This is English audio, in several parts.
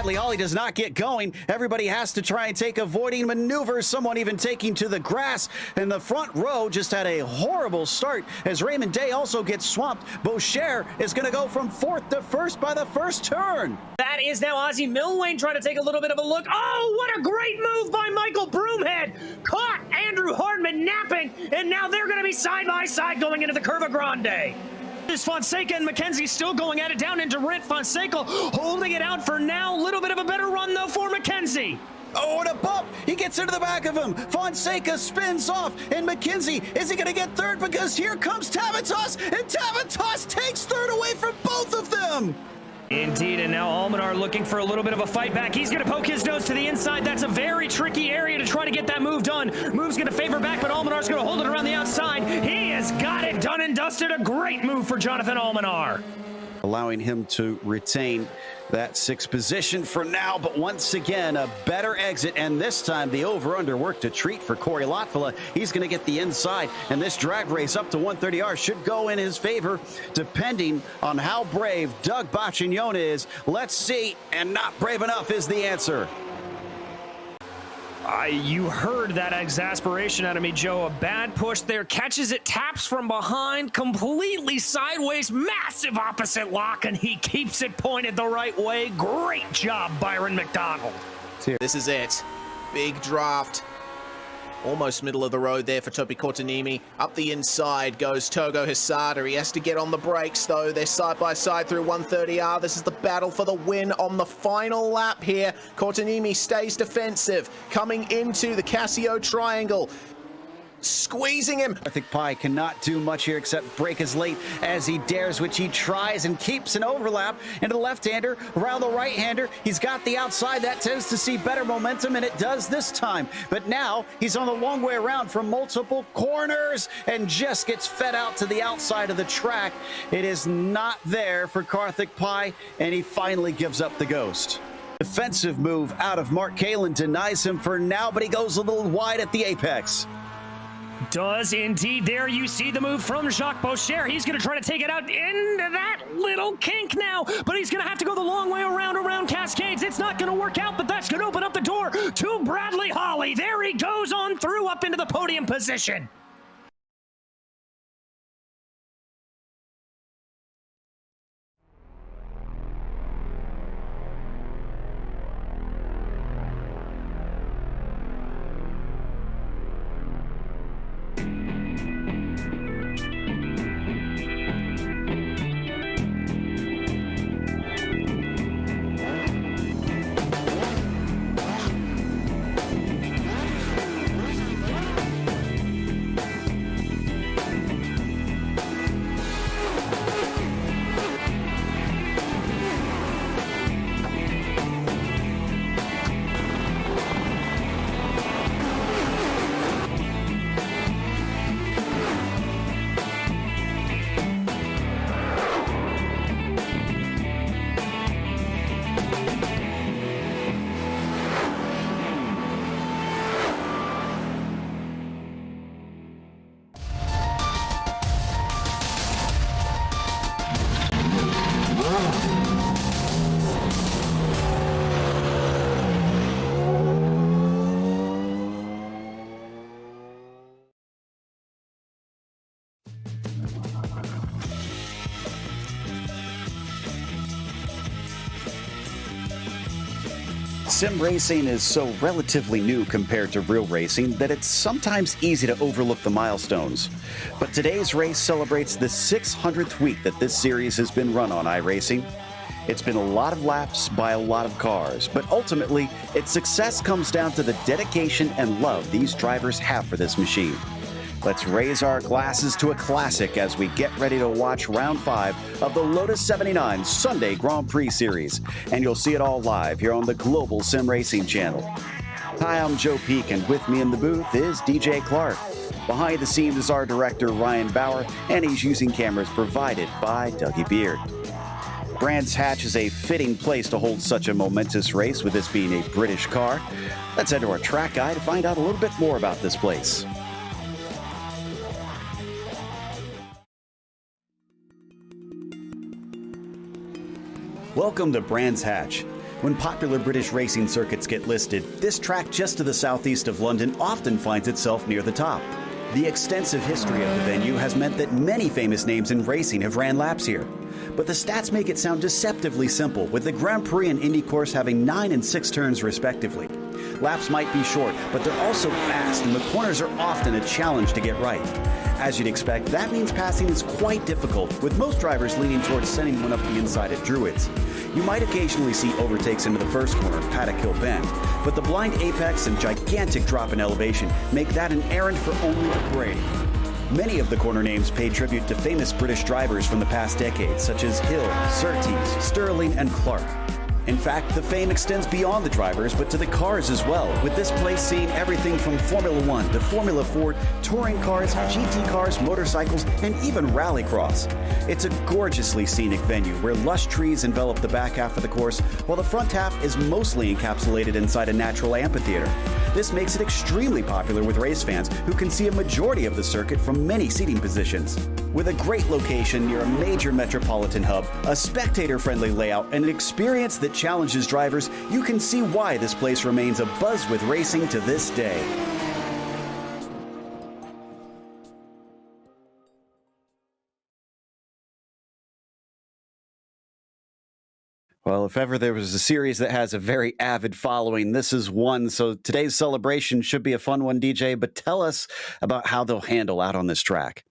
Bradley Holly does not get going. Everybody has to try and take avoiding maneuvers, someone even taking to the grass. And the front row just had a horrible start as Raymond Day also gets swamped. Boucher is going to go from fourth to first by the first turn. That is now Ozzie Milwain trying to take a little bit of a look. Oh, what a great move by Michael Broomhead. Caught Andrew Hardman napping, and now they're going to be side by side going into the Curva Grande. Is Fonseca and McKenzie still going at it down into Rent. Fonseca holding it out for now. A little bit of a better run, though, for McKenzie. Oh, and a bump. He gets into the back of him. Fonseca spins off. And McKenzie, is he going to get third? Because here comes Tavitas, and Tavitas takes third away from both of them. Indeed, and now Almanar looking for a little bit of a fight back. He's going to poke his nose to the inside. That's a very tricky area to try to get that move done. Move's going to favor back, but Almanar's going to hold it around the outside. He has got it done and dusted. A great move for Jonathan Almanar. Allowing him to retain that sixth position for now, but once again, a better exit, and this time the over-under worked a treat for Corey Lotfula. He's going to get the inside, and this drag race up to 130R should go in his favor, depending on how brave Doug Bacchignone is. Let's see, and not brave enough is the answer. You heard that exasperation out of me, Joe. A bad push there. Catches it, taps from behind, completely sideways, massive opposite lock, and he keeps it pointed the right way. Great job, Byron McDonald. This is it. Big draft. Almost middle of the road there for Topi Kortanimi. Up the inside goes Togo Hisada. He has to get on the brakes, though. They're side by side through 130R. This is the battle for the win on the final lap here. Kortanimi stays defensive, coming into the Casio triangle. Squeezing him. I think Pi cannot do much here except break his late as he dares, which he tries and keeps an overlap into the left-hander around the right-hander. He's got the outside. That tends to see better momentum, and it does this time. But now he's on the long way around from multiple corners and just gets fed out to the outside of the track. It is not there for Karthik Pai, and he finally gives up the ghost. Defensive move out of Mark Kalin denies him for now, but he goes a little wide at the apex. Does indeed. There you see the move from Jacques Boucher. He's going to try to take it out into that little kink now, but he's going to have to go the long way around Cascades. It's not going to work out, but that's going to open up the door to Bradley Holly. There he goes on through up into the podium position. Sim racing is so relatively new compared to real racing that it's sometimes easy to overlook the milestones. But today's race celebrates the 600th week that this series has been run on iRacing. It's been a lot of laps by a lot of cars, but ultimately, its success comes down to the dedication and love these drivers have for this machine. Let's raise our glasses to a classic as we get ready to watch round 5 of the Lotus 79 Sunday Grand Prix Series. And you'll see it all live here on the Global SimRacing Channel. Hi, I'm Joe Peak, and with me in the booth is DJ Clark. Behind the scenes is our director, Ryan Bauer, and he's using cameras provided by Dougie Beard. Brands Hatch is a fitting place to hold such a momentous race, with this being a British car. Let's head to our track guide to find out a little bit more about this place. Welcome to Brands Hatch. When popular British racing circuits get listed, this track just to the southeast of London often finds itself near the top. The extensive history of the venue has meant that many famous names in racing have ran laps here. But the stats make it sound deceptively simple, with the Grand Prix and Indy course having 9 and 6 turns respectively. Laps might be short, but they're also fast, and the corners are often a challenge to get right. As you'd expect, that means passing is quite difficult, with most drivers leaning towards sending one up the inside at Druids. You might occasionally see overtakes into the first corner, Paddock Hill Bend, but the blind apex and gigantic drop in elevation make that an errand for only the brave. Many of the corner names pay tribute to famous British drivers from the past decades, such as Hill, Surtees, Sterling, and Clark. In fact, the fame extends beyond the drivers, but to the cars as well, with this place seeing everything from Formula One to Formula Ford, touring cars, GT cars, motorcycles, and even rallycross. It's a gorgeously scenic venue where lush trees envelop the back half of the course, while the front half is mostly encapsulated inside a natural amphitheater. This makes it extremely popular with race fans who can see a majority of the circuit from many seating positions. With a great location near a major metropolitan hub, a spectator-friendly layout, and an experience that challenges drivers, you can see why this place remains abuzz with racing to this day. Well, if ever there was a series that has a very avid following, this is one. So today's celebration should be a fun one, DJ, but tell us about how they'll handle out on this track.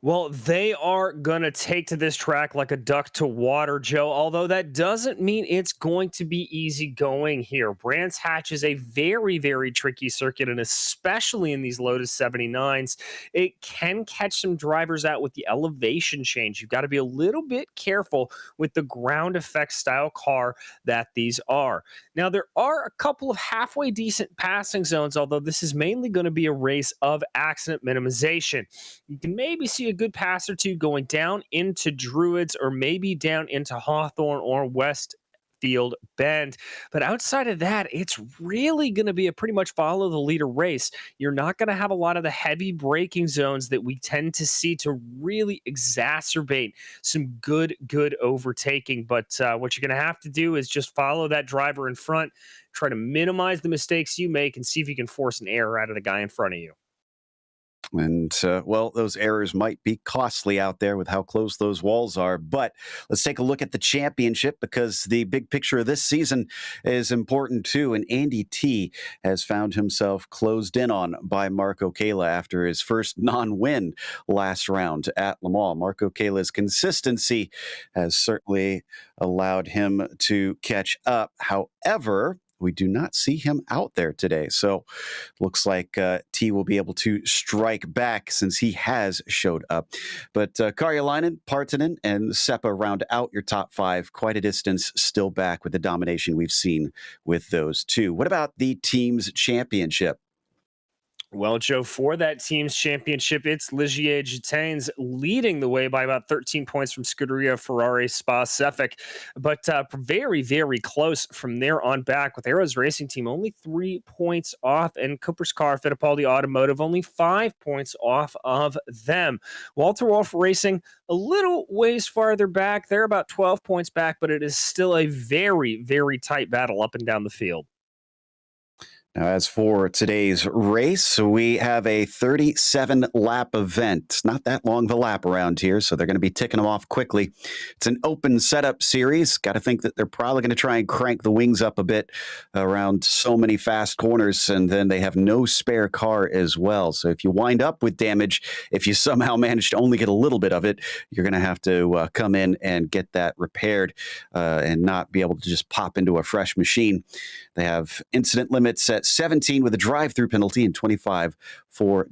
Well, they are going to take to this track like a duck to water, Joe, although that doesn't mean it's going to be easy going here. Brands Hatch is a very, very tricky circuit, and especially in these Lotus 79s, it can catch some drivers out with the elevation change. You've got to be a little bit careful with the ground effect style car that these are. Now, there are a couple of halfway decent passing zones, although this is mainly going to be a race of accident minimization. You can maybe see a good pass or two going down into Druids or maybe down into Hawthorne or Westfield Bend. But outside of that, it's really going to be a pretty much follow the leader race. You're not going to have a lot of the heavy braking zones that we tend to see to really exacerbate some good overtaking. But what you're going to have to do is just follow that driver in front, try to minimize the mistakes you make, and see if you can force an error out of the guy in front of you. And, well, those errors might be costly out there with how close those walls are. But let's take a look at the championship, because the big picture of this season is important too. And Andy T has found himself closed in on by Marco Kayla after his first non-win last round at Le Mans. Marco Kayla's consistency has certainly allowed him to catch up. However, we do not see him out there today. So looks like T will be able to strike back since he has showed up. But Karjalainen, Partanen, and Seppa round out your top five. Quite a distance still back with the domination we've seen with those two. What about the team's championship? Well, Joe, for that team's championship, it's Ligier Gitanes leading the way by about 13 points from Scuderia Ferrari Spa Sefik, but very, very close from there on back with Arrows Racing Team only 3 points off, and Cooper's Car Fittipaldi Automotive only 5 points off of them. Walter Wolf Racing a little ways farther back. They're about 12 points back, but it is still a very, very tight battle up and down the field. Now, as for today's race, we have a 37-lap event. It's not that long of a lap around here, so they're going to be ticking them off quickly. It's an open setup series. Got to think that they're probably going to try and crank the wings up a bit around so many fast corners, and then they have no spare car as well. So if you wind up with damage, if you somehow manage to only get a little bit of it, you're going to have to come in and get that repaired and not be able to just pop into a fresh machine. They have incident limits at 17 with a drive-through penalty and 25 for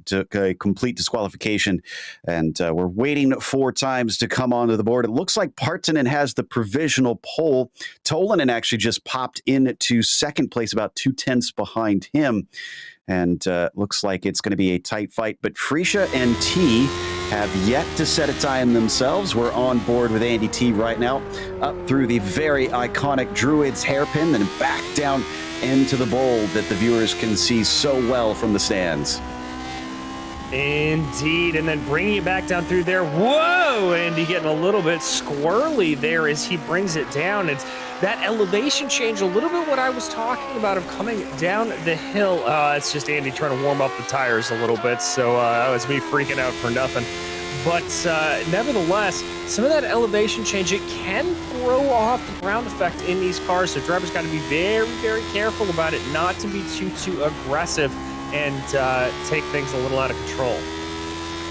complete disqualification. And we're waiting for times to come onto the board. It looks like Partanen has the provisional pole. Tolanen actually just popped into second place, about 2/10 behind him. And looks like it's going to be a tight fight. But Frisha and T have yet to set a time themselves. We're on board with Andy T right now, up through the very iconic Druids hairpin, then back down into the bowl that the viewers can see so well from the stands. Indeed, and then bringing it back down through there. Whoa, Andy getting a little bit squirrely there as he brings it down. It's that elevation change, a little bit what I was talking about of coming down the hill. It's just Andy trying to warm up the tires a little bit, so that was me freaking out for nothing. But nevertheless, some of that elevation change, it can throw off the ground effect in these cars, so drivers got to be very, very careful about it, not to be too aggressive and take things a little out of control.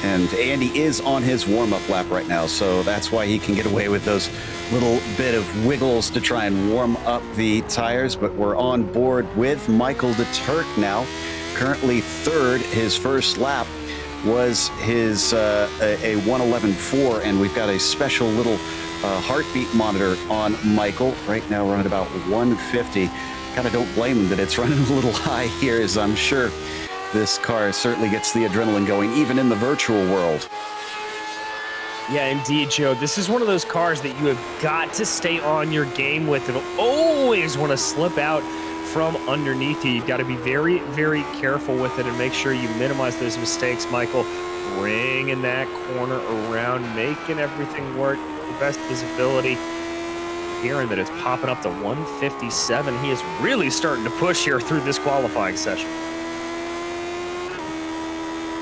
And Andy is on his warm-up lap right now, so that's why he can get away with those little bit of wiggles to try and warm up the tires. But we're on board with Michael de Turk now, currently third. His first lap was his a 1:11.4, and we've got a special little heartbeat monitor on Michael. Right now we're at about 150. Kind of don't blame him that it's running a little high here, as I'm sure this car certainly gets the adrenaline going, even in the virtual world. Yeah, indeed, Joe. This is one of those cars that you have got to stay on your game with. It'll always want to slip out from underneath you. You've got to be very, very careful with it and make sure you minimize those mistakes, Michael. Bringing that corner around, making everything work, the best visibility. Hearing that it's popping up to 157. He is really starting to push here through this qualifying session.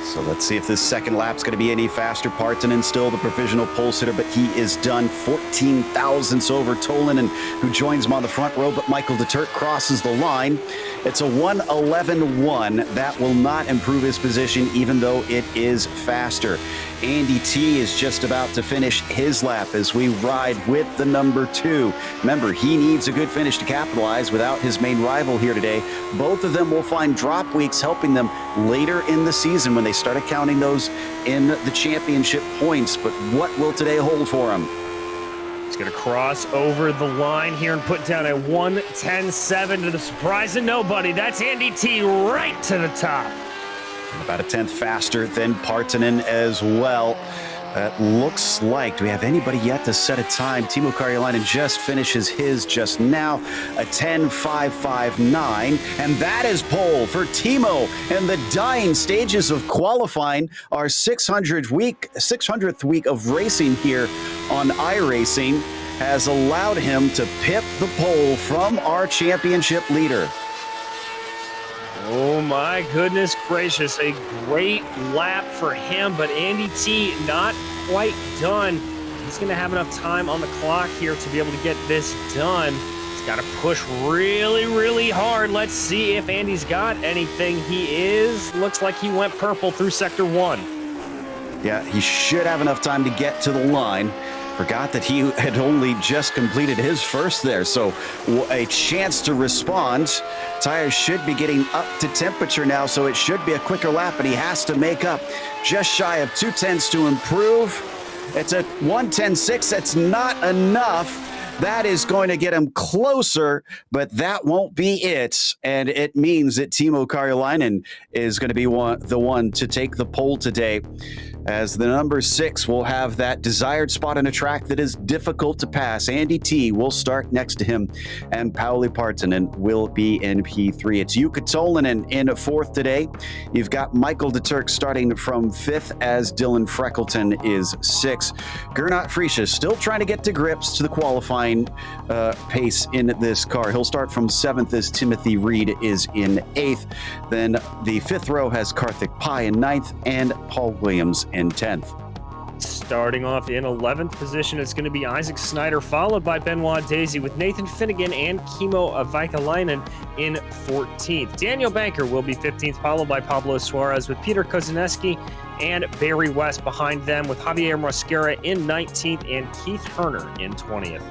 So let's see if this second lap's going to be any faster. Partonen still the provisional pole sitter, but he is done 14 thousandths over Tolanen, who joins him on the front row, but Michael de Turk crosses the line. It's a 1:11.1. That will not improve his position, even though it is faster. Andy T is just about to finish his lap as we ride with the number 2. Remember, he needs a good finish to capitalize without his main rival here today. Both of them will find drop weeks, helping them later in the season when they start accounting those in the championship points. But what will today hold for him? He's going to cross over the line here and put down a 1:10.7 to the surprise of nobody. That's Andy T right to the top. About a tenth faster than Partonen as well. That looks like, do we have anybody yet to set a time? Timo Karjalainen just finishes his just now, a 10.559, and that is pole for Timo. And the dying stages of qualifying, our 600th week of racing here on iRacing has allowed him to pip the pole from our championship leader. Oh my goodness gracious, a great lap for him, but Andy T not quite done. He's going to have enough time on the clock here to be able to get this done. He's got to push really, really hard. Let's see if Andy's got anything. Looks like he went purple through sector 1. Yeah, he should have enough time to get to the line. Forgot that he had only just completed his first there, so a chance to respond. Tires should be getting up to temperature now, so it should be a quicker lap, but he has to make up just shy of 2/10 to improve. It's a 1:10.6. That's not enough. That is going to get him closer, but that won't be it. And it means that Timo Karjalainen is going to be the one to take the pole today, as the number 6 will have that desired spot on a track that is difficult to pass. Andy T will start next to him, and Pauli Partonen will be in P3. It's Jukka Tolanen in 4th today. You've got Michael de Turk starting from 5th, as Dylan Freckleton is 6th. Gernot Friese still trying to get to grips to the qualifying pace in this car. He'll start from 7th as Timothy Reed is in 8th. Then the 5th row has Karthik Pai in 9th and Paul Williams in 10th. Starting off in 11th position, it's going to be Isaac Snyder, followed by Benoit Daisy, with Nathan Finnegan and Kimmo Vaikalainen in 14th. Daniel Banker will be 15th, followed by Pablo Suarez, with Peter Kozaneski and Barry West behind them, with Javier Mosquera in 19th and Keith Herner in 20th.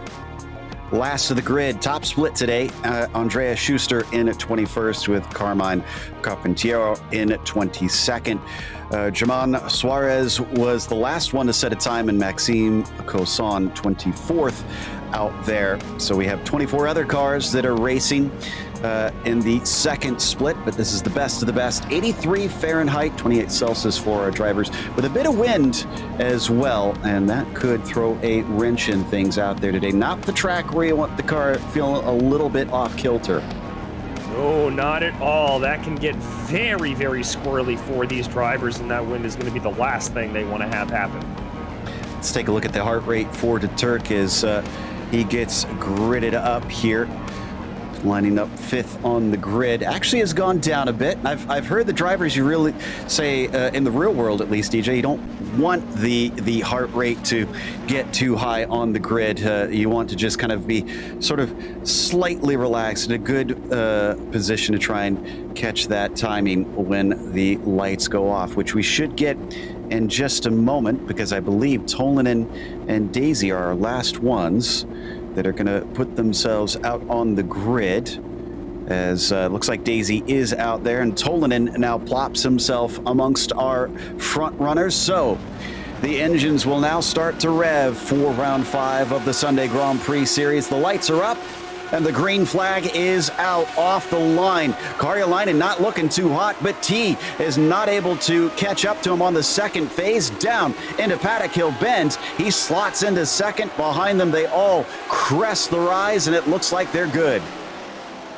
Last of the grid, top split today. Andrea Schuster in 21st, with Carmine Carpentiero in 22nd. German Suarez was the last one to set a time, and Maxime Cosson 24th out there. So we have 24 other cars that are racing in the second split, but this is the best of the best. 83 Fahrenheit, 28 Celsius for our drivers, with a bit of wind as well, and that could throw a wrench in things out there today. Not the track where you want the car feeling a little bit off kilter. No, not at all. That can get very, very squirrely for these drivers, and that wind is going to be the last thing they want to have happen. Let's take a look at the heart rate for de Turk. Is He gets gridded up here, lining up 5th on the grid. Actually has gone down a bit. I've heard the drivers, you really say, in the real world at least, DJ, you don't want the heart rate to get too high on the grid. You want to just kind of be sort of slightly relaxed in a good position to try and catch that timing when the lights go off, which we should get in just a moment, because I believe Tolanen and Daisy are our last ones that are going to put themselves out on the grid, as looks like Daisy is out there, and Tolanen now plops himself amongst our front runners. So the engines will now start to rev for round 5 of the Sunday Grand Prix series. The lights are up and the green flag is out off the line. Karjalainen not looking too hot, but T is not able to catch up to him on the second phase. Down into Paddock Hill Bend. He slots into second. Behind them, they all crest the rise, and it looks like they're good.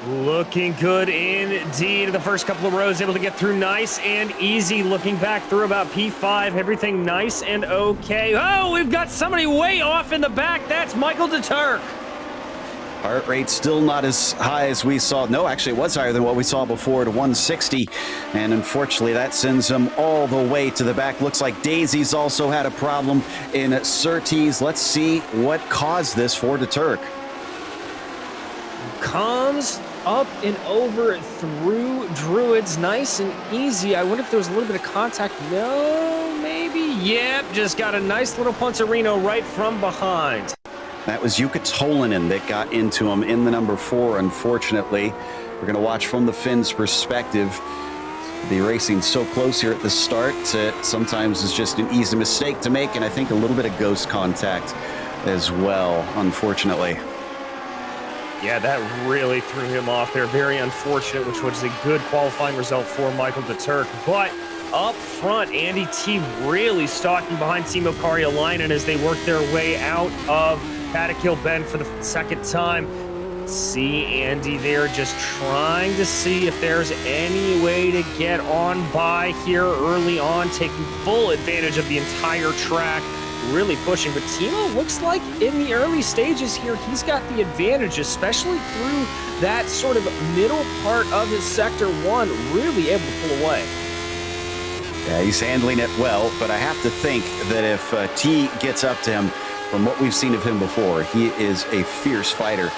Looking good indeed. The first couple of rows able to get through nice and easy. Looking back through about P5, everything nice and okay. Oh, we've got somebody way off in the back. That's Michael DeTurk. Heart rate still not as high as we saw. No, actually, it was higher than what we saw before, to 160. And unfortunately, that sends him all the way to the back. Looks like Daisy's also had a problem in Surtees. Let's see what caused this for DeTurk. Comes up and over through Druids, nice and easy. I wonder if there was a little bit of contact. No, maybe. Yep, just got a nice little punterino right from behind. That was Jukka Tolanen that got into him in the number 4, unfortunately. We're going to watch from the Finns' perspective. The racing so close here at the start, sometimes it's just an easy mistake to make, and I think a little bit of ghost contact as well, unfortunately. Yeah, that really threw him off there. Very unfortunate, which was a good qualifying result for Michael DeTurk. But up front, Andy T really stalking behind Timo Karjalainen as they work their way out of Paddock Hill Bend for the second time. See Andy there just trying to see if there's any way to get on by here early on, taking full advantage of the entire track. Really pushing, but Timo looks like in the early stages here, he's got the advantage, especially through that sort of middle part of his sector 1, really able to pull away. Yeah, he's handling it well, but I have to think that if T gets up to him, from what we've seen of him before, he is a fierce fighter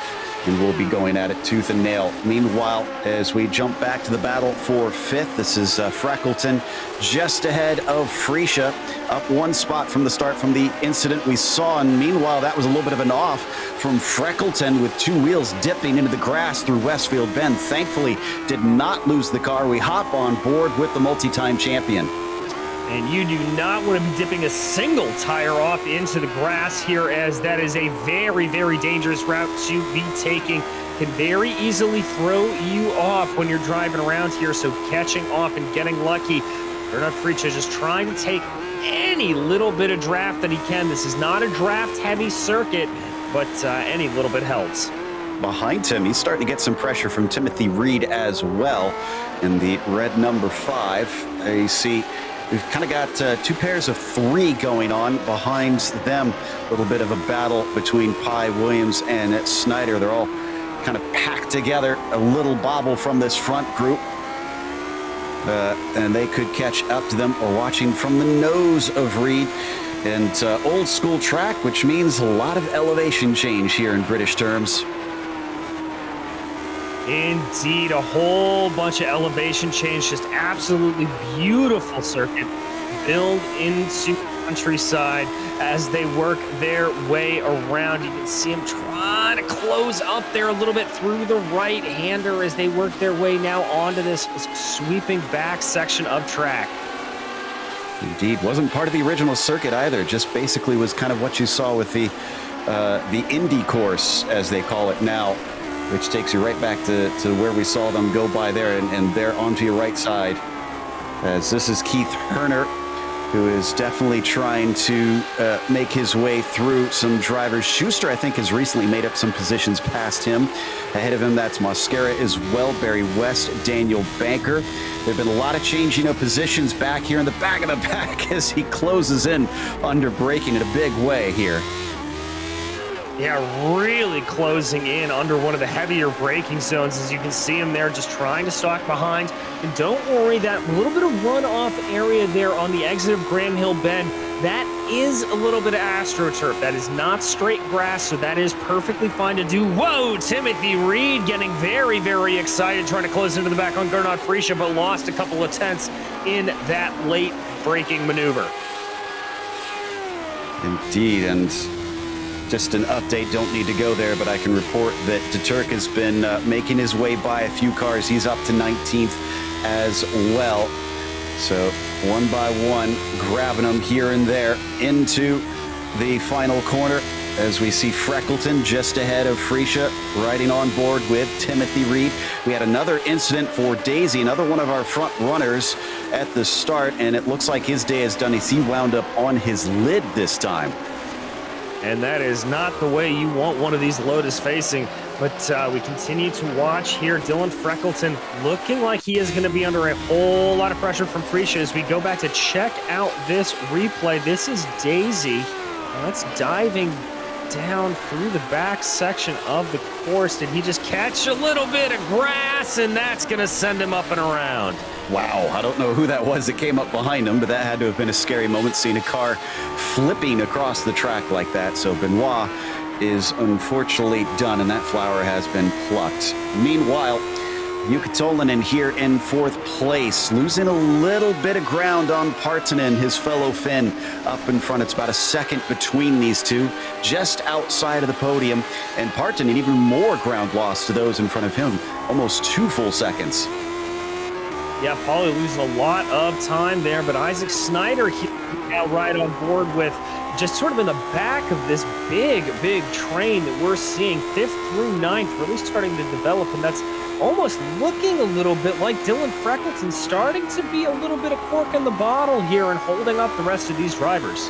and will be going at it tooth and nail. Meanwhile, as we jump back to the battle for 5th, this is Freckleton just ahead of Freesia, up 1 spot from the start from the incident we saw. And meanwhile, that was a little bit of an off from Freckleton with 2 wheels dipping into the grass through Westfield Bend. Thankfully, did not lose the car. We hop on board with the multi-time champion. And you do not want to be dipping a single tire off into the grass here, as that is a very, very dangerous route to be taking. Can very easily throw you off when you're driving around here, so catching off and getting lucky. Bernard Freesia just trying to take any little bit of draft that he can. This is not a draft-heavy circuit, but any little bit helps. Behind him, he's starting to get some pressure from Timothy Reed as well in the red number 5. There you see we've kind of got 2 pairs of 3 going on behind them. A little bit of a battle between Pye, Williams, and Snyder. They're all kind of packed together. A little bobble from this front group. And they could catch up to them, or watching from the nose of Reed. And old school track, which means a lot of elevation change here in British terms. Indeed, a whole bunch of elevation change. Just absolutely beautiful circuit built into countryside as they work their way around. You can see them trying to close up there a little bit through the right-hander as they work their way now onto this sweeping back section of track. Indeed, wasn't part of the original circuit either. Just basically was kind of what you saw with the Indy course, as they call it now, which takes you right back to where we saw them go by there, and there onto your right side. As this is Keith Herner, who is definitely trying to make his way through some drivers. Schuster, I think, has recently made up some positions past him. Ahead of him, that's Mosquera as well, Barry West, Daniel Banker. There have been a lot of changing of positions back here in the back of the pack as he closes in under braking in a big way here. Yeah, really closing in under one of the heavier braking zones, as you can see him there just trying to stalk behind. And don't worry, that little bit of runoff area there on the exit of Graham Hill Bend, that is a little bit of AstroTurf. That is not straight grass, so that is perfectly fine to do. Whoa, Timothy Reed getting very, very excited, trying to close into the back on Gernot Friesche, but lost a couple of tenths in that late braking maneuver. Indeed, and just an update, don't need to go there, but I can report that DeTurk has been making his way by a few cars. He's up to 19th as well. So one by one, grabbing them here and there into the final corner as we see Freckleton just ahead of Friesche riding on board with Timothy Reed. We had another incident for Daisy, another one of our front runners at the start, and it looks like his day is done as he wound up on his lid this time. And that is not the way you want one of these Lotus facing. But we continue to watch here. Dylan Freckleton looking like he is going to be under a whole lot of pressure from Friesche as we go back to check out this replay. This is Daisy. That's diving down through the back section of the course. Did he just catch a little bit of grass? And that's going to send him up and around. Wow, I don't know who that was that came up behind him, but that had to have been a scary moment, seeing a car flipping across the track like that. So Benoit is unfortunately done, and that flower has been plucked. Meanwhile, Jukka Tolinen here in 4th place, losing a little bit of ground on Partanen, his fellow Finn, up in front. It's about a second between these two, just outside of the podium, and Partanen even more ground loss to those in front of him, almost 2 full seconds. Yeah, Paulie losing a lot of time there, but Isaac Snyder here now right on board with just sort of in the back of this big, big train that we're seeing, 5th through 9th, really starting to develop, and that's almost looking a little bit like Dylan Freckleton starting to be a little bit of cork in the bottle here and holding up the rest of these drivers.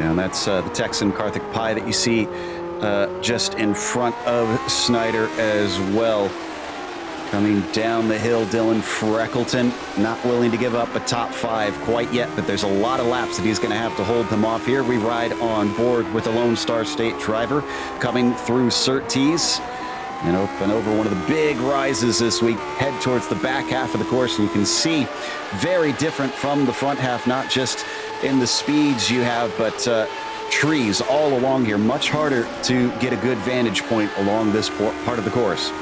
Yeah, and that's the Texan Karthik Pai that you see just in front of Snyder as well. Coming down the hill, Dylan Freckleton, not willing to give up a top 5 quite yet, but there's a lot of laps that he's going to have to hold them off here. We ride on board with the Lone Star State driver coming through Surtees and open over one of the big rises as we head towards the back half of the course. And you can see very different from the front half, not just in the speeds you have, but trees all along here. Much harder to get a good vantage point along this part of the course.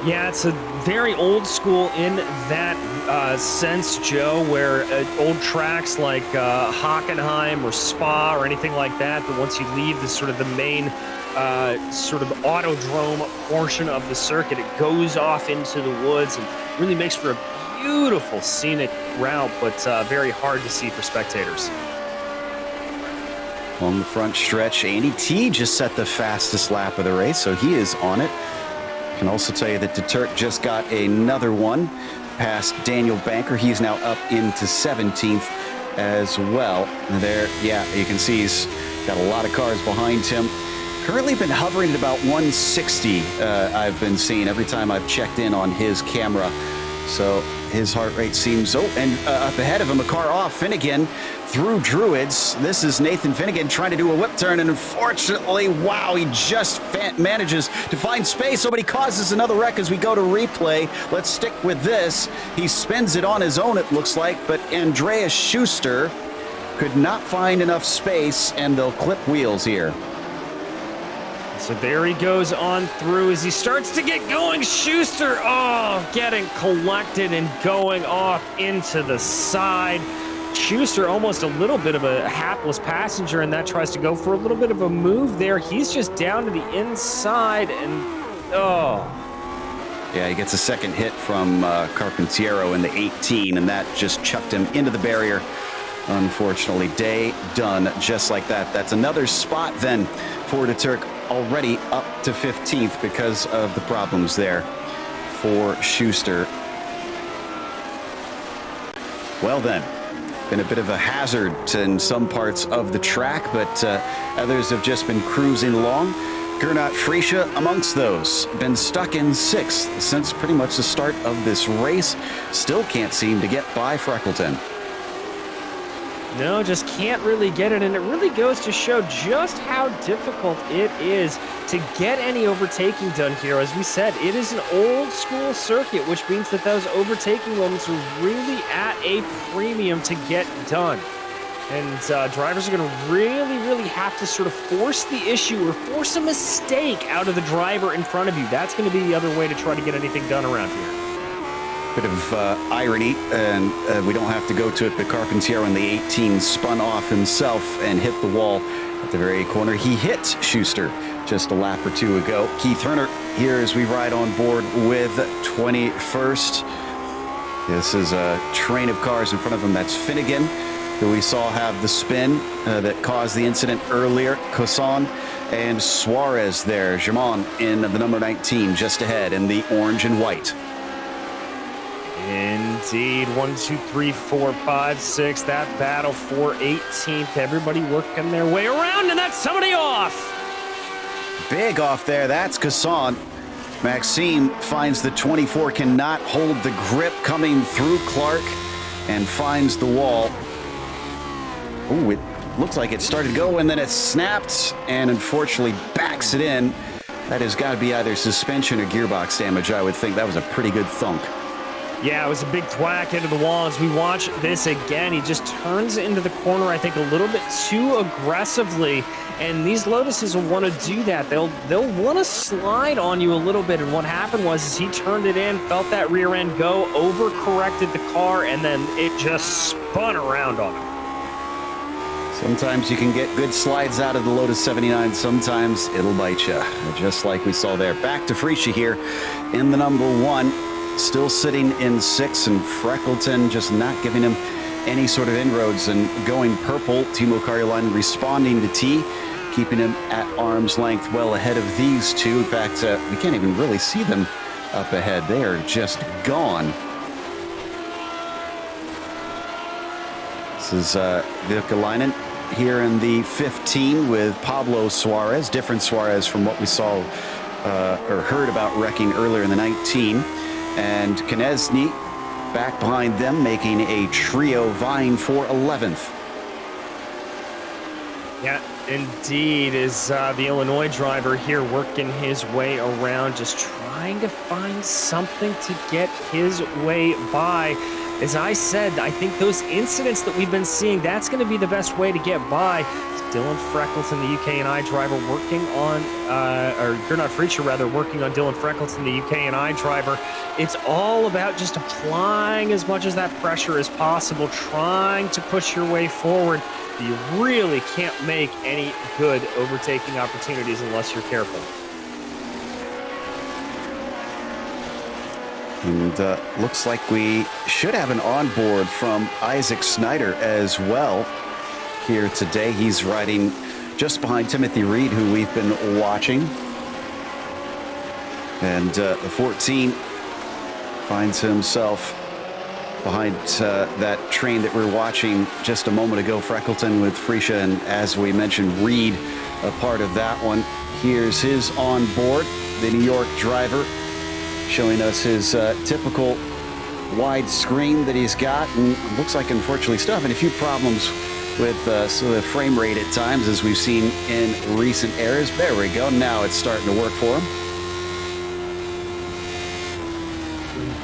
Yeah, it's a very old school in that sense, Joe, where old tracks like Hockenheim or Spa or anything like that, that once you leave the sort of the main sort of autodrome portion of the circuit, it goes off into the woods and really makes for a beautiful scenic route, but very hard to see for spectators. On the front stretch, Andy T just set the fastest lap of the race, so he is on it. Can also tell you that DeTurk just got another one past Daniel Banker. He's now up into 17th as well. There, yeah, you can see he's got a lot of cars behind him. Currently been hovering at about 160, I've been seeing every time I've checked in on his camera. So his heart rate seems, and up ahead of him, a car off, Finnegan through Druids. This is Nathan Finnegan trying to do a whip turn, and unfortunately, wow, he just manages to find space. Somebody causes another wreck as we go to replay. Let's stick with this. He spins it on his own, it looks like, but Andreas Schuster could not find enough space, and they'll clip wheels here. So there he goes on through as he starts to get going. Schuster, getting collected and going off into the side. Schuster almost a little bit of a hapless passenger, and that tries to go for a little bit of a move there. He's just down to the inside, and yeah, he gets a second hit from Carpentiero in the 18, and that just chucked him into the barrier. Unfortunately, day done just like that. That's another spot then for DeTurk, already up to 15th because of the problems there for Schuster. Well then, been a bit of a hazard in some parts of the track, but others have just been cruising along. Gernot Friesche amongst those, been stuck in 6th since pretty much the start of this race. Still can't seem to get by Freckleton. No, just can't really get it, and it really goes to show just how difficult it is to get any overtaking done here. As we said, it is an old school circuit, which means that those overtaking moments are really at a premium to get done. And drivers are going to really have to sort of force the issue or force a mistake out of the driver in front of you. That's going to be the other way to try to get anything done around here. Bit of irony, and we don't have to go to it, but Carpentier in the 18 spun off himself and hit the wall at the very corner. He hit Schuster just a lap or two ago. Keith Herner here as we ride on board with 21st. This is a train of cars in front of him. That's Finnegan, who we saw have the spin that caused the incident earlier. Cosson and Suarez there. Germain in the number 19 just ahead in the orange and white. Indeed. 1, 2, 3, 4, 5, 6. That battle for 18th. Everybody working their way around, and that's somebody off. Big off there. That's Cosson. Maxime finds the 24 cannot hold the grip coming through Clark and finds the wall. Ooh, it looks like it started to go, and then it snapped and unfortunately backs it in. That has got to be either suspension or gearbox damage, I would think. That was a pretty good thunk. Yeah, it was a big thwack into the wall. As we watch this again, he just turns into the corner, I think, a little bit too aggressively. And these Lotuses will want to do that. They'll want to slide on you a little bit. And what happened was he turned it in, felt that rear end go, overcorrected the car, and then it just spun around on him. Sometimes you can get good slides out of the Lotus 79. Sometimes it'll bite you, just like we saw there. Back to Frecia here in the number 1. Still sitting in 6, and Freckleton just not giving him any sort of inroads and going purple. Timo Karjalainen responding to T, keeping him at arm's length well ahead of these two. In fact, we can't even really see them up ahead. They are just gone. This is Vilkalainen here in the 15 with Pablo Suarez. Different Suarez from what we saw or heard about wrecking earlier in the 19. And Konechny back behind them, making a trio vying for 11th. Yeah, indeed, is the Illinois driver here working his way around, just trying to find something to get his way by. As I said, I think those incidents that we've been seeing, that's going to be the best way to get by. Dylan Freckleton, the UK&I driver, working on, or Gernot Frecia rather, working on Dylan Freckleton, the UK&I driver. It's all about just applying as much of that pressure as possible, trying to push your way forward. You really can't make any good overtaking opportunities unless you're careful. And looks like we should have an onboard from Isaac Snyder as well here today. He's riding just behind Timothy Reed, who we've been watching. And the 14 finds himself behind that train that we were watching just a moment ago. Freckleton with Frecia, and as we mentioned, Reed a part of that one. Here's his onboard, the New York driver, showing us his typical wide screen that he's got, and looks like unfortunately still having a few problems with so the frame rate at times, as we've seen in recent eras. There we go. Now it's starting to work for him.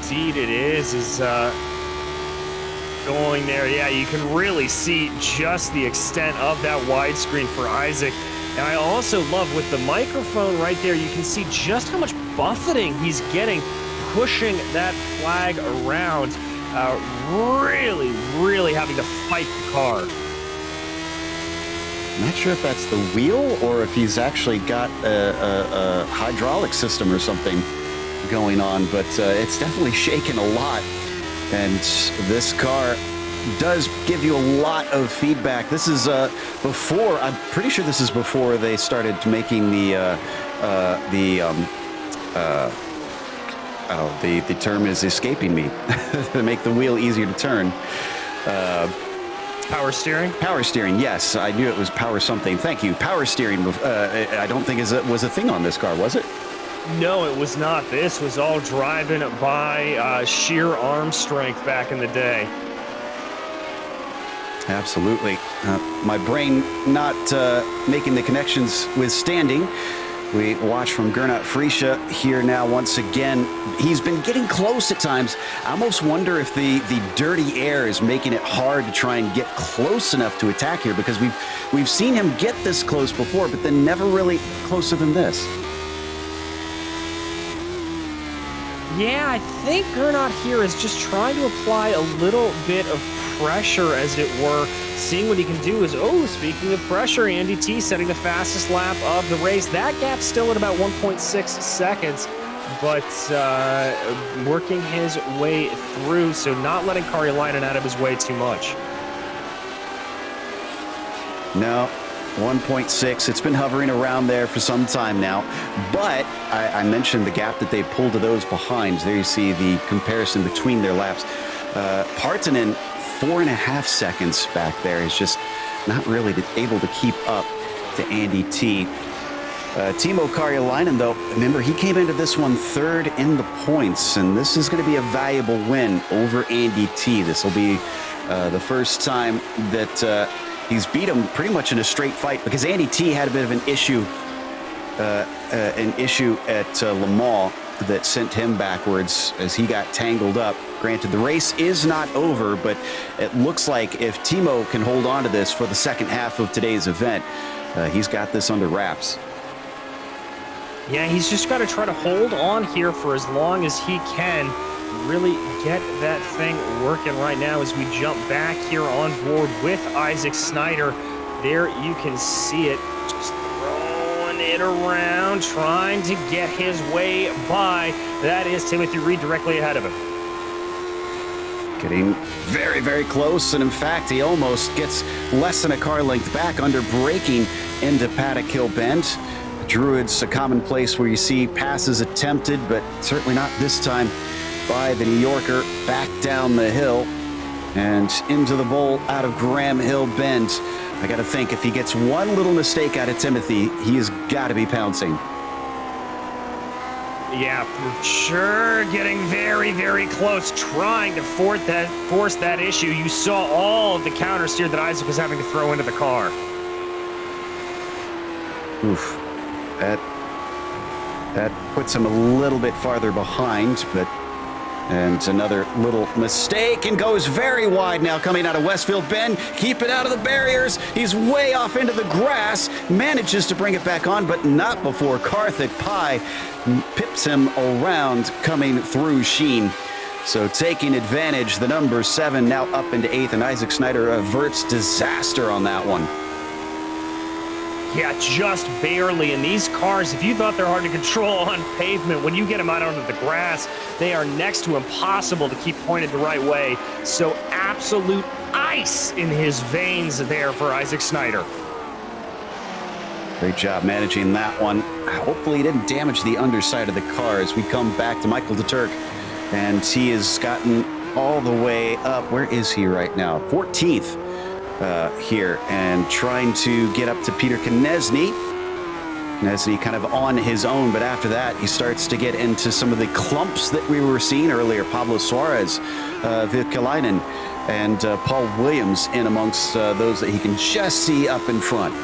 Indeed it is going there. Yeah, you can really see just the extent of that widescreen for Isaac. And I also love with the microphone right there, you can see just how much buffeting he's getting, pushing that flag around, really having to fight the car. I'm not sure if that's the wheel or if he's actually got a hydraulic system or something going on, but it's definitely shaking a lot. And this car does give you a lot of feedback. This is before, I'm pretty sure this is before they started making the term is escaping me, to make the wheel easier to turn. Power steering? Power steering, yes. I knew it was power something. Thank you. Power steering, I don't think was a thing on this car, was it? No, it was not. This was all driving by sheer arm strength back in the day. Absolutely. My brain not making the connections with standing. We watch from Gernot Frische here now once again. He's been getting close at times. I almost wonder if the dirty air is making it hard to try and get close enough to attack here, because we've seen him get this close before, but then never really closer than this. Yeah, I think Gernot here is just trying to apply a little bit of pressure, as it were, seeing what he can do. Is, oh, speaking of pressure, Andy T setting the fastest lap of the race. That gap's still at about 1.6 seconds, but working his way through, so not letting Karjalainen out of his way too much. No, 1.6. It's been hovering around there for some time now, but I mentioned the gap that they pulled to those behind. There you see the comparison between their laps. Partanen, 4.5 seconds back there. Is just not really able to keep up to Andy T. Timo Karjalainen, though, remember, he came into this one third in the points, and this is going to be a valuable win over Andy T. This will be the first time that he's beat him pretty much in a straight fight, because Andy T had a bit of an issue at Le Mans that sent him backwards as he got tangled up. Granted, the race is not over, but it looks like if Timo can hold on to this for the second half of today's event, he's got this under wraps. Yeah, he's just got to try to hold on here for as long as he can. Really get that thing working right now as we jump back here on board with Isaac Snyder. There you can see it, just throwing it around, trying to get his way by. That is Timothy Reed directly ahead of him. Getting very, very close, and in fact, he almost gets less than a car length back under braking into Paddock Hill Bend. Druid's a common place where you see passes attempted, but certainly not this time by the New Yorker. Back down the hill and into the bowl out of Graham Hill Bend. I got to think, if he gets one little mistake out of Timothy, he has got to be pouncing. Yeah, for sure, getting very, very close, trying to force that issue. You saw all of the counter steer that Isaac was having to throw into the car. Oof. That puts him a little bit farther behind, but and another little mistake, and goes very wide now coming out of Westfield Bend. Keep it out of the barriers. He's way off into the grass. Manages to bring it back on, but not before Karthik Pai pips him around coming through Sheen. So taking advantage, the number 7 now up into 8th, and Isaac Snyder averts disaster on that one. Yeah, just barely. And these cars, if you thought they're hard to control on pavement, when you get them out onto the grass, they are next to impossible to keep pointed the right way. So absolute ice in his veins there for Isaac Snyder. Great job managing that one. Hopefully he didn't damage the underside of the car as we come back to Michael de Turk. And he has gotten all the way up. Where is he right now? 14th. Here, and trying to get up to Peter Konieczny. Konieczny kind of on his own, but after that he starts to get into some of the clumps that we were seeing earlier. Pablo Suarez, Vilkalainen, and Paul Williams in amongst those that he can just see up in front.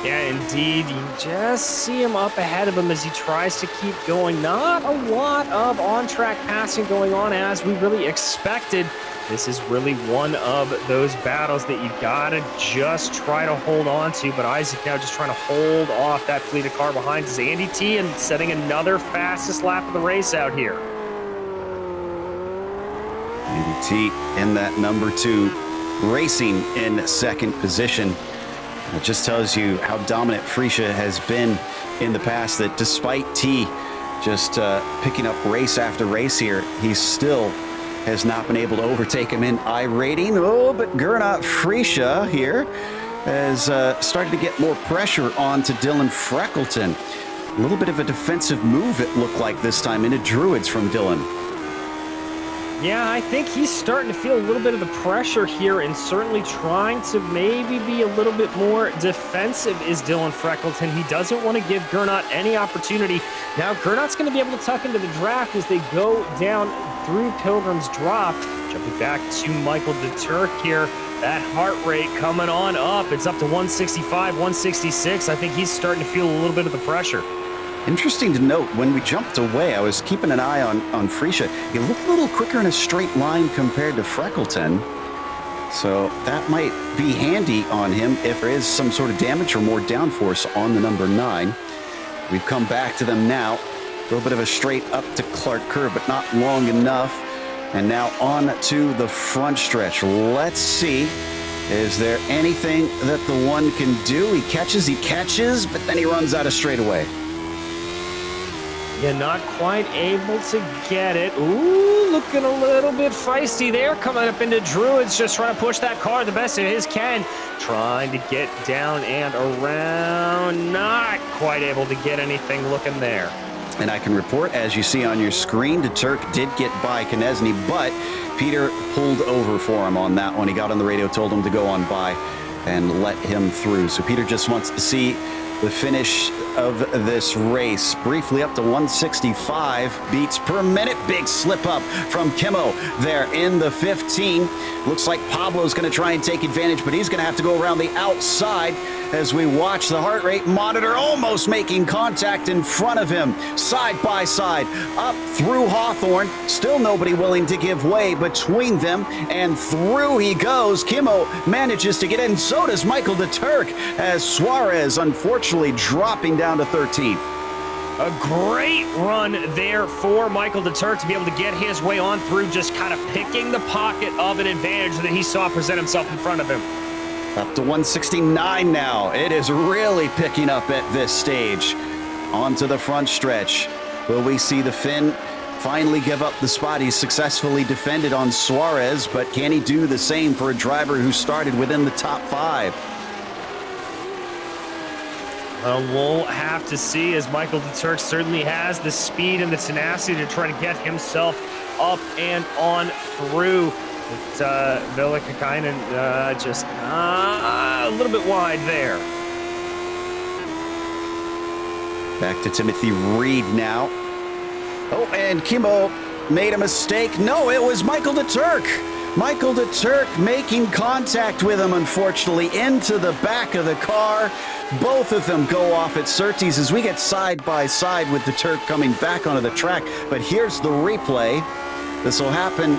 Yeah, indeed. You just see him up ahead of him as he tries to keep going. Not a lot of on-track passing going on as we really expected. This is really one of those battles that you've got to just try to hold on to. But Isaac now just trying to hold off that fleet of car behind is Andy T, and setting another fastest lap of the race out here. Andy T in that number 2, racing in second position. It just tells you how dominant Frische has been in the past, that despite T just picking up race after race here, he still has not been able to overtake him in iRating. Oh, but Gernot Frische here has started to get more pressure onto Dylan Freckleton. A little bit of a defensive move, it looked like this time, into Druids from Dylan. Yeah, I think he's starting to feel a little bit of the pressure here and certainly trying to maybe be a little bit more defensive is Dylan Freckleton. He doesn't want to give Gernot any opportunity. Now Gernot's going to be able to tuck into the draft as they go down through Pilgrim's Drop. Jumping back to Michael DeTurk here. That heart rate coming on up. It's up to 165, 166. I think he's starting to feel a little bit of the pressure. Interesting to note, when we jumped away, I was keeping an eye on Freesia. He looked a little quicker in a straight line compared to Freckleton. So that might be handy on him if there is some sort of damage or more downforce on the number 9. We've come back to them now. A little bit of a straight up to Clark curve, but not long enough. And now on to the front stretch. Let's see. Is there anything that the one can do? He catches, but then he runs out of straightaway. Yeah, not quite able to get it. Ooh, looking a little bit feisty there. Coming up into Druids, just trying to push that car the best of his can. Trying to get down and around. Not quite able to get anything looking there. And I can report, as you see on your screen, DeTurk did get by Konechny, but Peter pulled over for him on that one. He got on the radio, told him to go on by and let him through. So Peter just wants to see the finish of this race. Briefly up to 165 beats per minute. Big slip up from Kimmo there in the 15. Looks like Pablo's going to try and take advantage, but he's going to have to go around the outside as we watch the heart rate monitor almost making contact in front of him. Side by side, up through Hawthorne. Still nobody willing to give way between them, and through he goes. Kimmo manages to get in. So does Michael DeTurk, as Suarez unfortunately dropping down to 13th. A great run there for Michael DeTurk to be able to get his way on through, just kind of picking the pocket of an advantage that he saw present himself in front of him. Up to 169 now. It is really picking up at this stage. Onto the front stretch. Will we see the Finn finally give up the spot? He's successfully defended on Suarez, but can he do the same for a driver who started within the top 5? We'll have to see, as Michael DeTurk certainly has the speed and the tenacity to try to get himself up and on through. But Velikainen just a little bit wide there. Back to Timothy Reed now. Oh, and Kimmo made a mistake. No, it was Michael DeTurk. Michael DeTurk making contact with him, unfortunately, into the back of the car. Both of them go off at Surtees as we get side by side with DeTurk coming back onto the track. But here's the replay. This will happen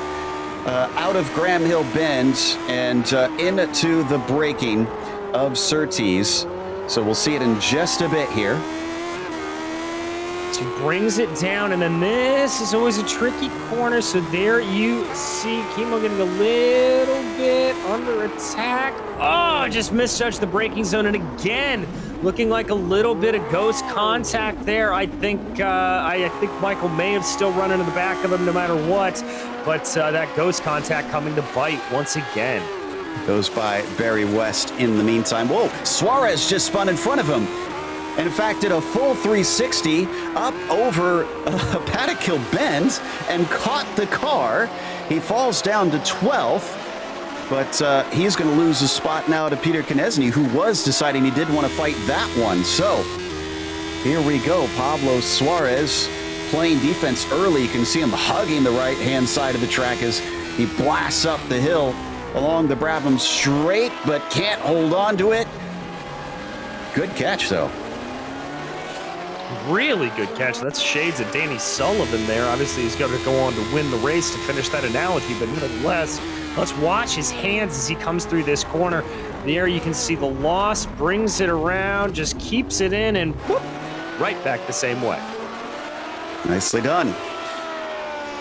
out of Graham Hill Bend and into the braking of Surtees. So we'll see it in just a bit here. He brings it down, and then this is always a tricky corner. So there you see Kimmo getting a little bit under attack. Oh, just misjudged the braking zone, and again, looking like a little bit of ghost contact there. I think Michael may have still run into the back of him no matter what, but that ghost contact coming to bite once again. Goes by Barry West in the meantime. Whoa, Suarez just spun in front of him. And in fact, did a full 360 up over a Paddock Hill bend and caught the car. He falls down to 12th, but he's going to lose a spot now to Peter Konechny, who was deciding he did want to fight that one. So here we go. Pablo Suarez playing defense early. You can see him hugging the right-hand side of the track as he blasts up the hill along the Brabham straight, but can't hold on to it. Good catch, though. Really good catch. That's shades of Danny Sullivan there. Obviously, he's going to go on to win the race to finish that analogy, but nevertheless, let's watch his hands as he comes through this corner. There you can see the loss, brings it around, just keeps it in, and whoop, right back the same way. Nicely done.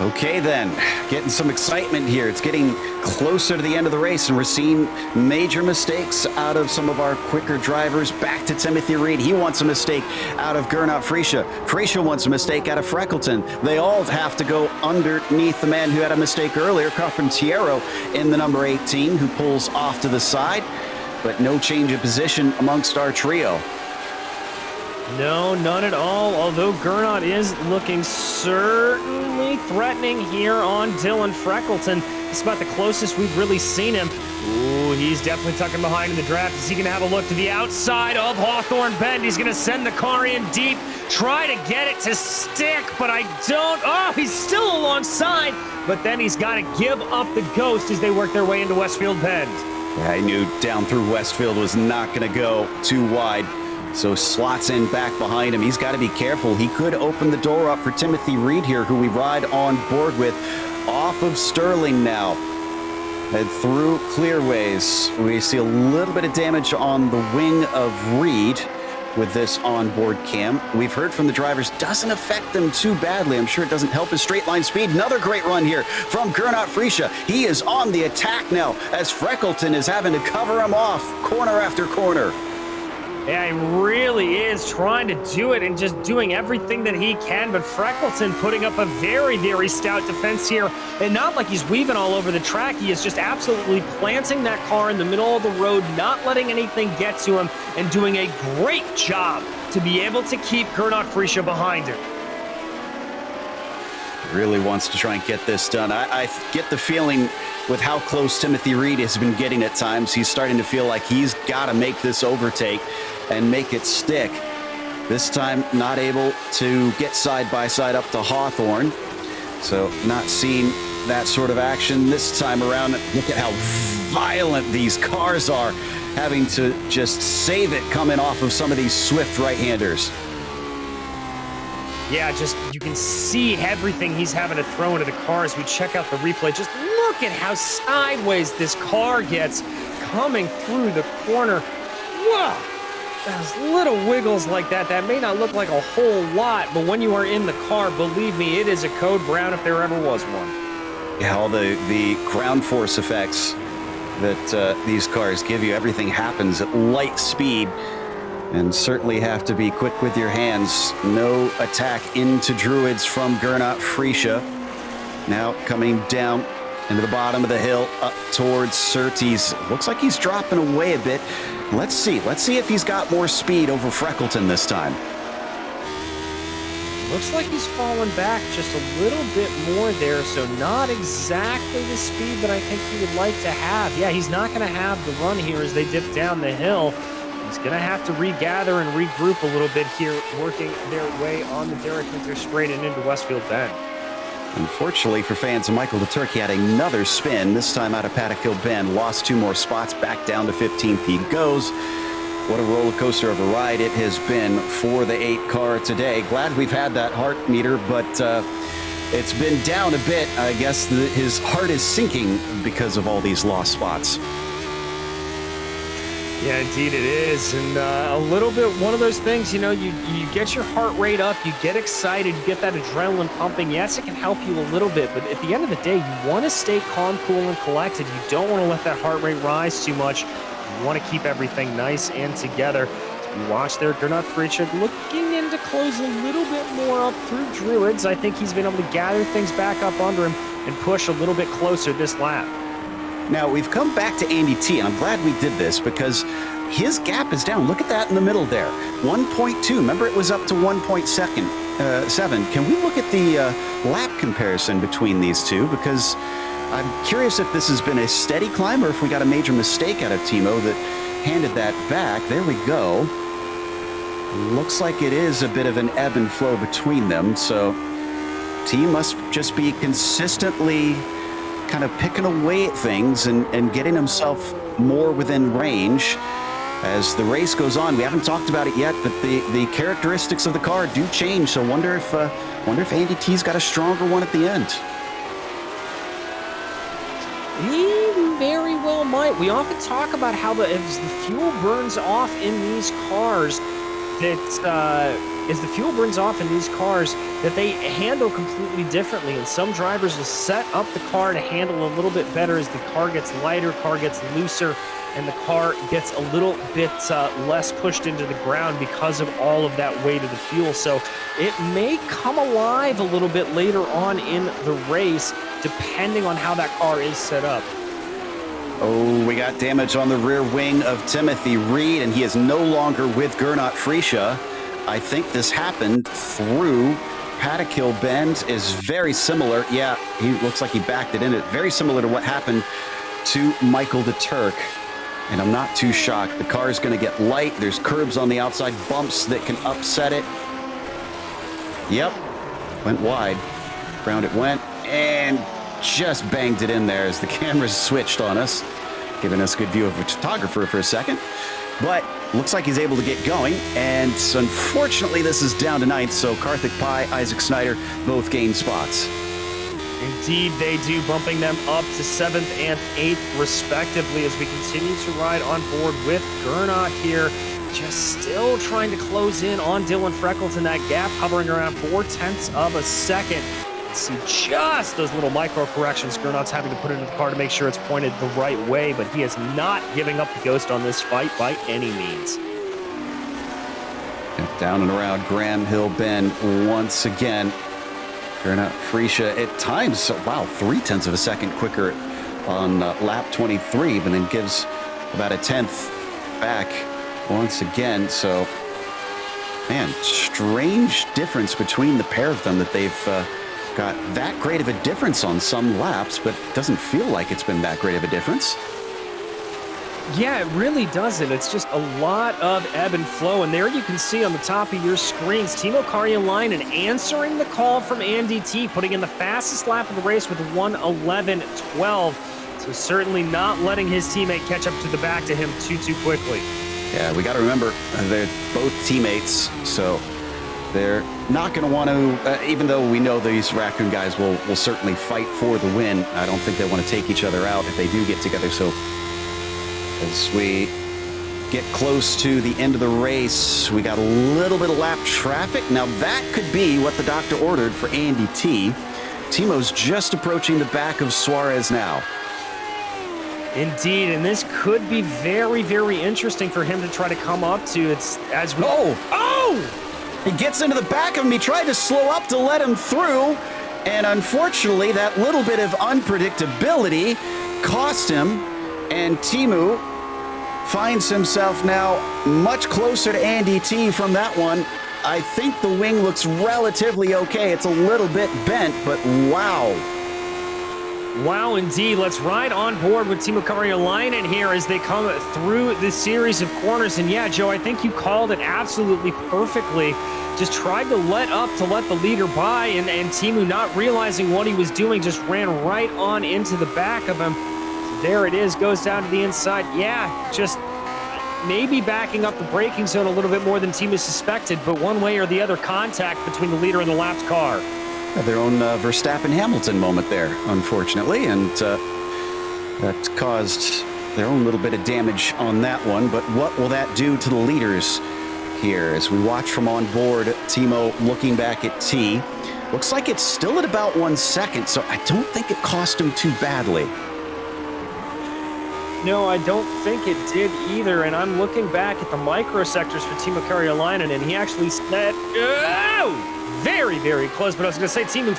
Okay, then, getting some excitement here. It's getting closer to the end of the race, and we're seeing major mistakes out of some of our quicker drivers. Back to Timothy Reed. He wants a mistake out of Gernot Freesia. Freesia wants a mistake out of Freckleton. They all have to go underneath the man who had a mistake earlier, Carpentiero, in the number 18, who pulls off to the side, but no change of position amongst our trio. No, none at all, although Gernot is looking certainly threatening here on Dylan Freckleton. It's about the closest we've really seen him. Ooh, he's definitely tucking behind in the draft. Is he going to have a look to the outside of Hawthorne Bend? He's going to send the car in deep, try to get it to stick, but I don't. Oh, he's still alongside, but then he's got to give up the ghost as they work their way into Westfield Bend. Yeah, I knew down through Westfield was not going to go too wide. So slots in back behind him. He's got to be careful. He could open the door up for Timothy Reed here, who we ride on board with. Off of Sterling now. And through Clearways. We see a little bit of damage on the wing of Reed with this onboard cam. We've heard from the drivers, doesn't affect them too badly. I'm sure it doesn't help his straight line speed. Another great run here from Gernot Frische. He is on the attack now as Freckleton is having to cover him off corner after corner. Yeah, he really is trying to do it and just doing everything that he can, but Freckleton putting up a very, very stout defense here, and not like he's weaving all over the track. He is just absolutely planting that car in the middle of the road, not letting anything get to him, and doing a great job to be able to keep Gernot Frische behind him. Really wants to try and get this done. I get the feeling with how close Timothy Reed has been getting at times, he's starting to feel like he's got to make this overtake and make it stick. This time, not able to get side by side up to Hawthorne. So not seeing that sort of action this time around. Look at how violent these cars are, having to just save it coming off of some of these swift right-handers. Yeah, just you can see everything he's having to throw into the car as we check out the replay. Just look at how sideways this car gets coming through the corner. Whoa! Those little wiggles like that may not look like a whole lot, but when you are in the car, believe me, it is a code brown if there ever was one. Yeah, all the ground force effects that these cars give you, everything happens at light speed. And certainly have to be quick with your hands. No attack into Druids from Gernot Frische. Now coming down into the bottom of the hill, up towards Surtees. Looks like he's dropping away a bit. Let's see if he's got more speed over Freckleton this time. Looks like he's fallen back just a little bit more there, so not exactly the speed that I think he would like to have. Yeah, he's not going to have the run here as they dip down the hill. He's going to have to regather and regroup a little bit here, working their way on the Derek Minter straight and into Westfield Bend. Unfortunately for fans of Michael DeTurk, he had another spin, this time out of Paddock Hill Bend. Lost 2 more spots, back down to 15th he goes. What a roller coaster of a ride it has been for the 8 car today. Glad we've had that heart meter, but it's been down a bit. I guess his heart is sinking because of all these lost spots. Yeah, indeed it is. And a little bit, one of those things, you know, you get your heart rate up, you get excited, you get that adrenaline pumping. Yes, it can help you a little bit, but at the end of the day, you want to stay calm, cool, and collected. You don't want to let that heart rate rise too much. You want to keep everything nice and together. As we watch there, Gernot Frische looking in to close a little bit more up through Druids. I think he's been able to gather things back up under him and push a little bit closer this lap. Now, we've come back to Andy T, and I'm glad we did this because his gap is down. Look at that in the middle there. 1.2. Remember, it was up to 1.7. Can we look at the lap comparison between these two? Because I'm curious if this has been a steady climb or if we got a major mistake out of Timo that handed that back. There we go. Looks like it is a bit of an ebb and flow between them. So T must just be consistently kind of picking away at things and getting himself more within range as the race goes on. We haven't talked about it yet, but the characteristics of the car do change. So wonder if Andy T's got a stronger one at the end. He very well might. We often talk about how as the fuel burns off in these cars, that they handle completely differently. And some drivers will set up the car to handle a little bit better as the car gets lighter, car gets looser, and the car gets a little bit less pushed into the ground because of all of that weight of the fuel. So it may come alive a little bit later on in the race, depending on how that car is set up. Oh, we got damage on the rear wing of Timothy Reed, and he is no longer with Gernot Frische. I think this happened through Paddock Hill Bend. Is very similar. Yeah, he looks like he backed it in. It very similar to what happened to Michael de Turk. And I'm not too shocked. The car is going to get light. There's curbs on the outside, bumps that can upset it. Yep, went wide. Round it went, and just banged it in there as the cameras switched on us, giving us a good view of a photographer for a second. But looks like he's able to get going, and unfortunately this is down to ninth, so Karthik Pai, Isaac Snyder both gain spots. Indeed, they do, bumping them up to 7th and 8th, respectively, as we continue to ride on board with Gernot here. Just still trying to close in on Dylan Freckleton. That gap hovering around 0.4 of a second. See just those little micro corrections Gernot's having to put into the car to make sure it's pointed the right way, but he is not giving up the ghost on this fight by any means. Down and around Graham Hill Bend once again. Gernot Freesia at times, wow, 0.3 of a second quicker on lap 23, but then gives about a 10th back once again. So, man, strange difference between the pair of them, that they've got that great of a difference on some laps, but it doesn't feel like it's been that great of a difference. Yeah, it really doesn't. It's just a lot of ebb and flow. And there you can see on the top of your screens, Timo Karjalainen answering the call from Andy T, putting in the fastest lap of the race with 1:11.12. So certainly not letting his teammate catch up to the back to him too quickly. Yeah, we got to remember they're both teammates, so they're not going to want to, even though we know these Raccoon guys will certainly fight for the win, I don't think they want to take each other out if they do get together. So as we get close to the end of the race, we got a little bit of lap traffic. Now that could be what the doctor ordered for Andy T. Timo's just approaching the back of Suarez now. Indeed, and this could be very interesting for him to try to come up to. It's as we... Oh! He gets into the back of him. He tried to slow up to let him through, and unfortunately that little bit of unpredictability cost him, and Timo finds himself now much closer to Andy T from that one. I think the wing looks relatively okay. It's a little bit bent, but wow. Wow, indeed. Let's ride on board with Timo Karjalainen here as they come through this series of corners. And yeah, Joe, I think you called it absolutely perfectly. Just tried to let the leader by, and Timo, not realizing what he was doing, just ran right on into the back of him. So there it is, goes down to the inside. Yeah, just maybe backing up the braking zone a little bit more than Timo suspected, but one way or the other, contact between the leader and the lapped car. Their own Verstappen-Hamilton moment there, unfortunately, and that caused their own little bit of damage on that one. But what will that do to the leaders here as we watch from on board? Timo looking back at T. Looks like it's still at about 1 second, so I don't think it cost him too badly. No, I don't think it did either, and I'm looking back at the microsectors for Timo Karjalainen, and he actually said, oh! Very close, but I was going to say Timo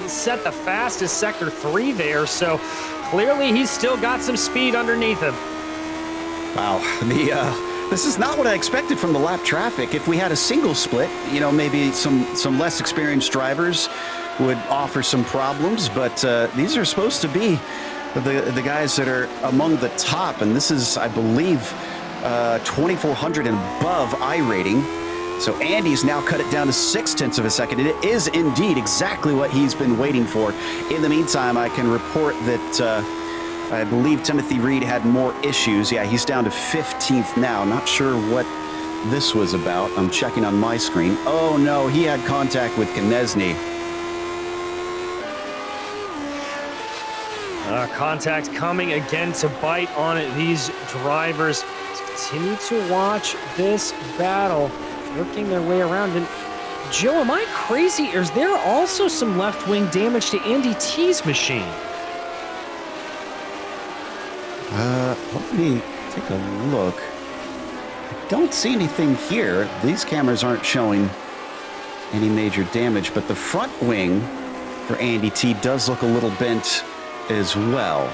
set the fastest Sector 3 there, so clearly he's still got some speed underneath him. Wow, this is not what I expected from the lap traffic. If we had a single split, you know, maybe some less experienced drivers would offer some problems, but these are supposed to be the guys that are among the top, and this is, I believe, 2400 and above iRating. So Andy's now cut it down to 0.6 of a second. It is indeed exactly what he's been waiting for. In the meantime, I can report that I believe Timothy Reed had more issues. Yeah, he's down to 15th now. Not sure what this was about. I'm checking on my screen. Oh no, he had contact with Konechny. Contact coming again to bite on these drivers. Let's continue to watch this battle, working their way around. And Joe, am I crazy, or is there also some left wing damage to Andy T's machine? Let me take a look. I don't see anything here. These cameras aren't showing any major damage, but the front wing for Andy T does look a little bent as well.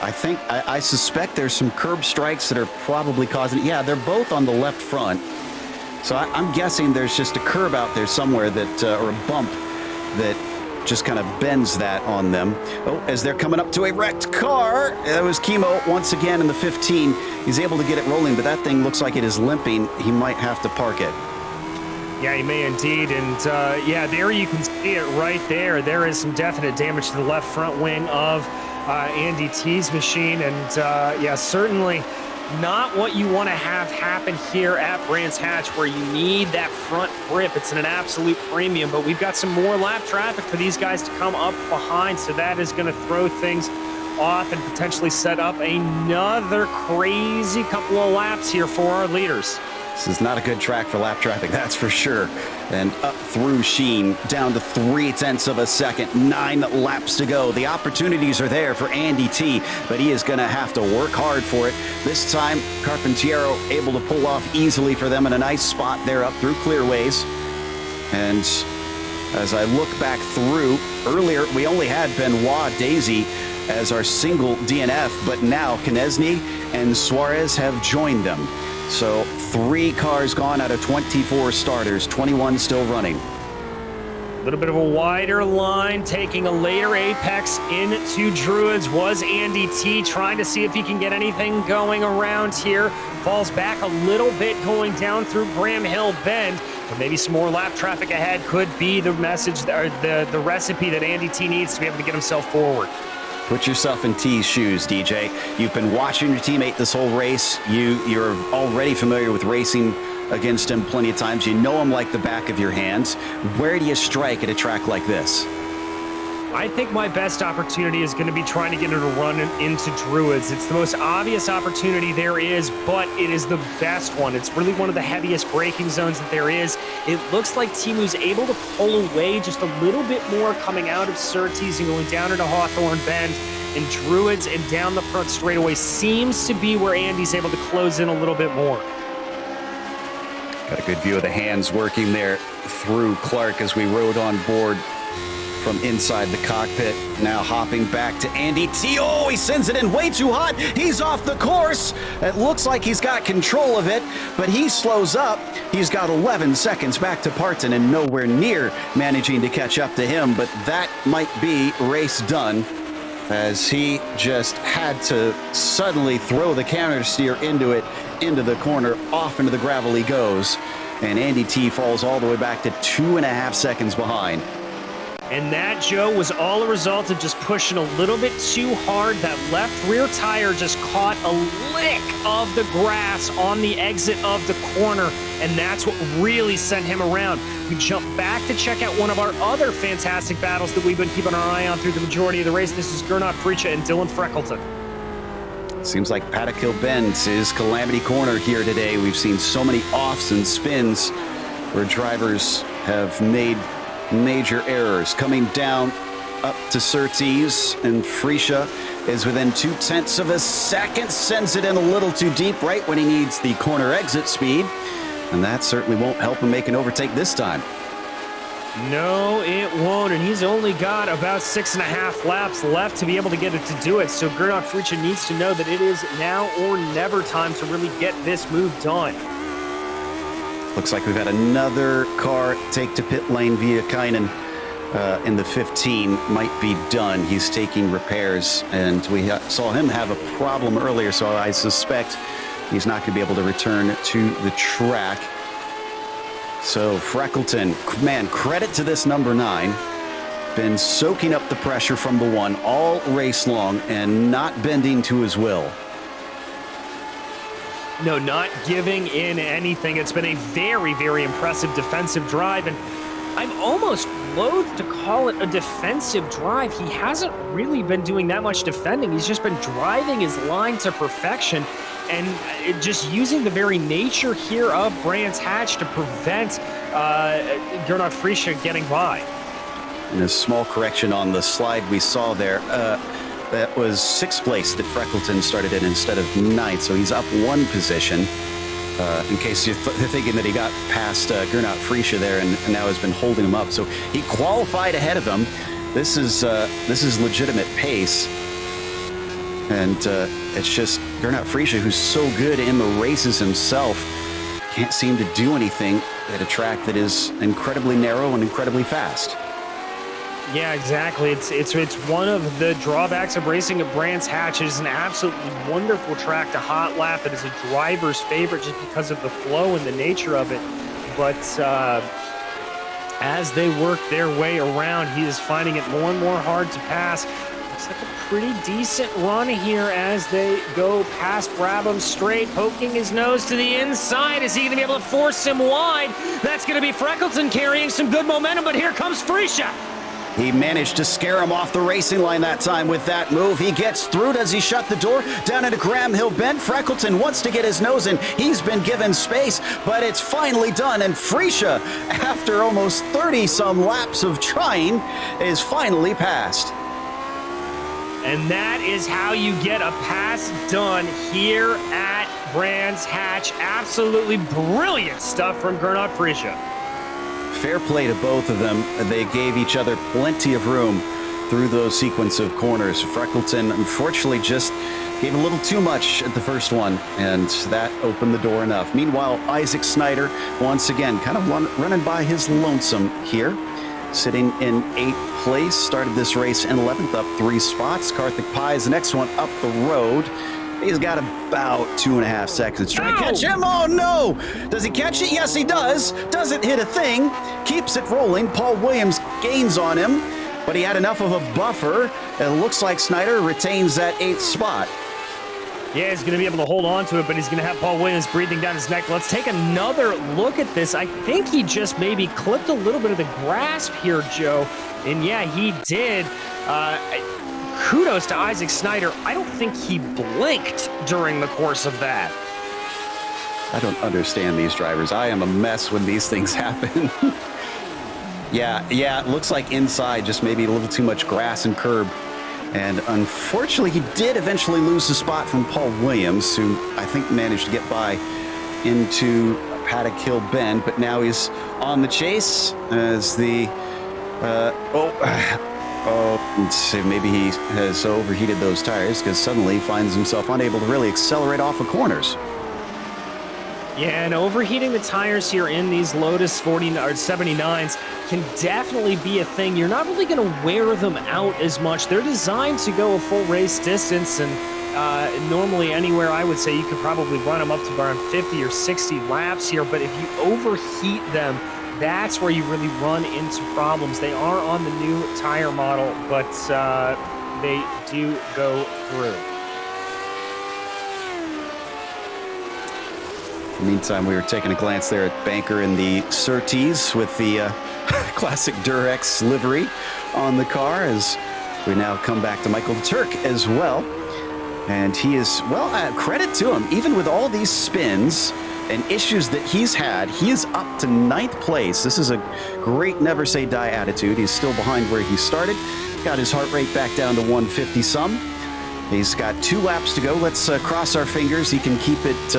I suspect there's some curb strikes that are probably causing it. Yeah, they're both on the left front. So I'm guessing there's just a curb out there somewhere that, or a bump that just kind of bends that on them. Oh, as they're coming up to a wrecked car, that was Kimo once again in the 15. He's able to get it rolling, but that thing looks like it is limping. He might have to park it. Yeah, he may indeed. And yeah, there you can see it right there. There is some definite damage to the left front wing of Andy T's machine. And yeah, certainly not what you want to have happen here at Brands Hatch, where you need that front grip. It's an absolute premium, but we've got some more lap traffic for these guys to come up behind, so that is going to throw things off and potentially set up another crazy couple of laps here for our leaders. This is not a good track for lap traffic, that's for sure. And up through Sheen, down to 0.3 of a second, 9 laps to go. The opportunities are there for Andy T, but he is going to have to work hard for it. This time, Carpentiero able to pull off easily for them in a nice spot there up through Clearways. And as I look back through, earlier we only had Benoit Daisy as our single DNF, but now Knesny and Suarez have joined them. So 3 cars gone out of 24 starters, 21 still running. A little bit of a wider line, taking a later apex into Druids was Andy T, trying to see if he can get anything going around here. Falls back a little bit going down through Bram Hill Bend, but maybe some more lap traffic ahead could be the message, or the recipe that Andy T needs to be able to get himself forward. Put yourself in T's shoes, DJ. You've been watching your teammate this whole race. You're already familiar with racing against him plenty of times. You know him like the back of your hands. Where do you strike at a track like this? I think my best opportunity is going to be trying to get her to run into Druids. It's the most obvious opportunity there is, but it is the best one. It's really one of the heaviest braking zones that there is. It looks like Timu's able to pull away just a little bit more coming out of Surtees and going down into Hawthorne Bend. And Druids and down the front straightaway seems to be where Andy's able to close in a little bit more. Got a good view of the hands working there through Clark as we rode on board from inside the cockpit. Now hopping back to Andy T. Oh, he sends it in way too hot. He's off the course. It looks like he's got control of it, but he slows up. He's got 11 seconds back to Parton and nowhere near managing to catch up to him, but that might be race done, as he just had to suddenly throw the counter steer into it, into the corner, off into the gravel he goes, and Andy T falls all the way back to 2.5 seconds behind. And that, Joe, was all a result of just pushing a little bit too hard. That left rear tire just caught a lick of the grass on the exit of the corner, and that's what really sent him around. We jump back to check out one of our other fantastic battles that we've been keeping our eye on through the majority of the race. This is Gernot Fricha and Dylan Freckleton. Seems like Paddock Hill Bend is calamity corner here today. We've seen so many offs and spins where drivers have made major errors. Coming down up to Surtees, and Fricha is within 0.2 of a second, sends it in a little too deep right when he needs the corner exit speed, and that certainly won't help him make an overtake this time. No, it won't, and he's only got about 6.5 laps left to be able to get it to do it, so Gernot Fricha needs to know that it is now or never time to really get this move done. Looks like we've had another car take to pit lane via Kynan in the 15. Might be done. He's taking repairs, and we saw him have a problem earlier, so I suspect he's not going to be able to return to the track. So Freckleton, man, credit to this number 9. Been soaking up the pressure from the 1 all race long and not bending to his will. No, not giving in anything. It's been a very, very impressive defensive drive, and I'm almost loath to call it a defensive drive. He hasn't really been doing that much defending. He's just been driving his line to perfection and just using the very nature here of Brands Hatch to prevent Gernot Fricha getting by. And a small correction on the slide we saw there. That was 6th place that Freckleton started in instead of 9th, so he's up 1 position. In case you're thinking that he got past Gernot Fricha there and now has been holding him up. So he qualified ahead of him. This is legitimate pace. And it's just Gernot Fricha, who's so good in the races himself, can't seem to do anything at a track that is incredibly narrow and incredibly fast. Yeah, exactly. It's one of the drawbacks of racing at Brands Hatch. It is an absolutely wonderful track to hot lap. It is a driver's favorite just because of the flow and the nature of it. But as they work their way around, he is finding it more and more hard to pass. Looks like a pretty decent run here as they go past Brabham straight, poking his nose to the inside. Is he going to be able to force him wide? That's going to be Freckleton carrying some good momentum, but here comes Freesia. He managed to scare him off the racing line that time with that move. He gets through. Does he shut the door? Down into Graham Hill Bend. Freckleton wants to get his nose in. He's been given space, but it's finally done. And Freesia, after almost 30-some laps of trying, is finally passed. And that is how you get a pass done here at Brands Hatch. Absolutely brilliant stuff from Gernot Freesia. Fair play to both of them. They gave each other plenty of room through those sequence of corners. Freckleton, unfortunately, just gave a little too much at the first one, and that opened the door enough. Meanwhile, Isaac Snyder, once again, kind of running by his lonesome here. Sitting in 8th place, started this race in 11th, up 3 spots. Karthik Pai is the next one up the road. He's got about 2.5 seconds. Trying to catch him. Oh, no. Does he catch it? Yes, he does. Doesn't hit a thing. Keeps it rolling. Paul Williams gains on him, but he had enough of a buffer. It looks like Snyder retains that 8th spot. Yeah, he's going to be able to hold on to it, but he's going to have Paul Williams breathing down his neck. Let's take another look at this. I think he just maybe clipped a little bit of the grasp here, Joe. And yeah, he did. Kudos to Isaac Snyder. I don't think he blinked during the course of that. I don't understand these drivers. I am a mess when these things happen. Yeah, it looks like inside just maybe a little too much grass and curb. And unfortunately, he did eventually lose the spot from Paul Williams, who I think managed to get by into Paddock Hill Bend, but now he's on the chase as the, maybe he has overheated those tires because suddenly he finds himself unable to really accelerate off of corners. Yeah, and overheating the tires here in these Lotus 79s can definitely be a thing. You're not really going to wear them out as much. They're designed to go a full race distance, and normally anywhere I would say you could probably run them up to around 50 or 60 laps here, but if you overheat them, that's where you really run into problems. They are on the new tire model, but they do go through. In the meantime, we were taking a glance there at Banker in the Surtees with the classic Durex livery on the car as we now come back to Michael Turk as well. And he is, well, credit to him, even with all these spins and issues that he's had, he is up to 9th place. This is a great never say die attitude. He's still behind where he started. Got his heart rate back down to 150 some. He's got 2 laps to go. Let's cross our fingers. He can keep it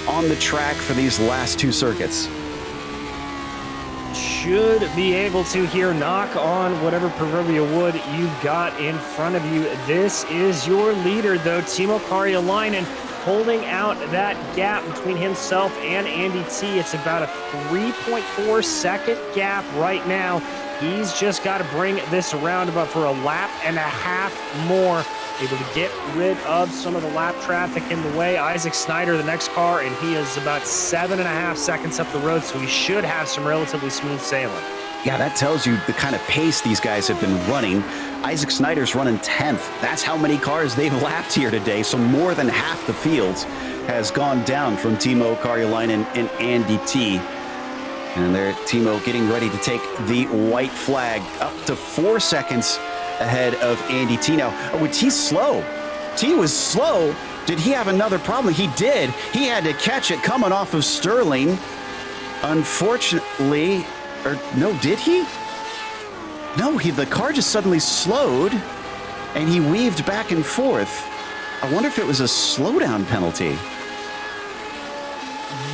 on the track for these last 2 circuits. Should be able to here knock on whatever proverbial wood you've got in front of you. This is your leader, though, Timo Karjalainen, holding out that gap between himself and Andy T. It's about a 3.4 second gap right now. He's just got to bring this around about for a lap and a half more. Able to get rid of some of the lap traffic in the way. Isaac Snyder, the next car, and he is about 7.5 seconds up the road, so he should have some relatively smooth sailing. Yeah, that tells you the kind of pace these guys have been running. Isaac Snyder's running 10th. That's how many cars they've lapped here today, so more than half the field has gone down from Timo Karjalainen and Andy T. And there, Timo getting ready to take the white flag, up to 4 seconds ahead of Andy T. Now, T's slow. T was slow. Did he have another problem? He did. He had to catch it coming off of Sterling. Unfortunately, or no, did he? No, the car just suddenly slowed and he weaved back and forth. I wonder if it was a slowdown penalty.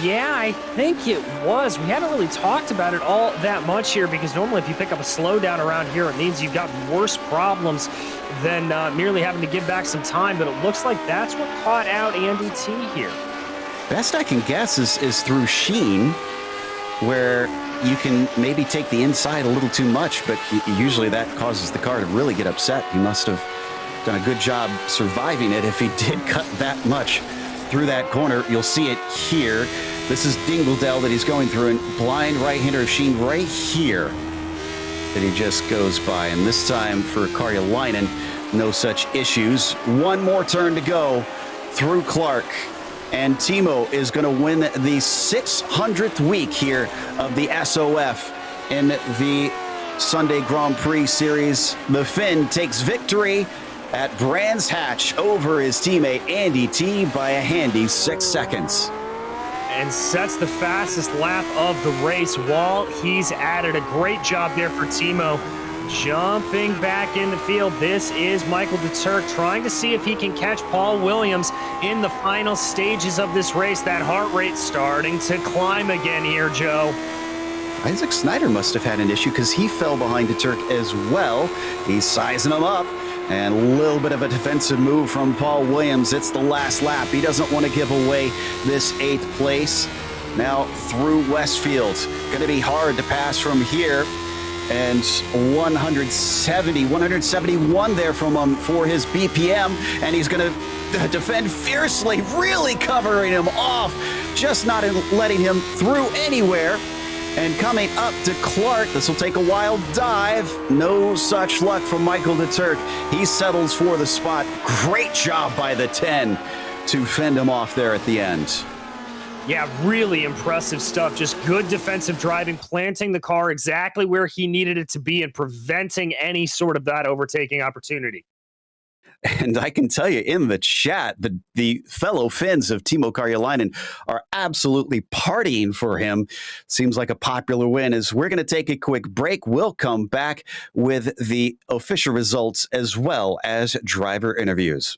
Yeah, I think it was. We haven't really talked about it all that much here because normally if you pick up a slowdown around here, it means you've got worse problems than merely having to give back some time. But it looks like that's what caught out Andy T here. Best I can guess is through Sheen, where you can maybe take the inside a little too much, but usually that causes the car to really get upset. He must have done a good job surviving it if he did cut that much through that corner. You'll see it here. This is Dingledell that he's going through, and blind right-hander of Sheen right here that he just goes by. And this time for Karjalainen, no such issues. One more turn to go through Clark. And Timo is going to win the 600th week here of the SOF in the Sunday Grand Prix Series. The Finn takes victory at Brands Hatch over his teammate Andy T by a handy 6 seconds. And sets the fastest lap of the race while he's at it. A great job there for Timo. Jumping back in the field, this is Michael DeTurk trying to see if he can catch Paul Williams in the final stages of this race. That heart rate starting to climb again here, Joe. Isaac Snyder must have had an issue because he fell behind DeTurk as well. He's sizing him up. And a little bit of a defensive move from Paul Williams. It's the last lap. He doesn't want to give away this 8th place. Now through Westfield. Going to be hard to pass from here. And 171 there from him for his BPM. And he's going to defend fiercely, really covering him off, just not letting him through anywhere. And coming up to Clark, this will take a wild dive. No such luck from Michael DeTurk. He settles for the spot. Great job by the 10 to fend him off there at the end. Yeah, really impressive stuff. Just good defensive driving, planting the car exactly where he needed it to be and preventing any sort of that overtaking opportunity. And I can tell you in the chat, the fellow Finns of Timo Karjalainen are absolutely partying for him. Seems like a popular win. As we're going to take a quick break, we'll come back with the official results as well as driver interviews.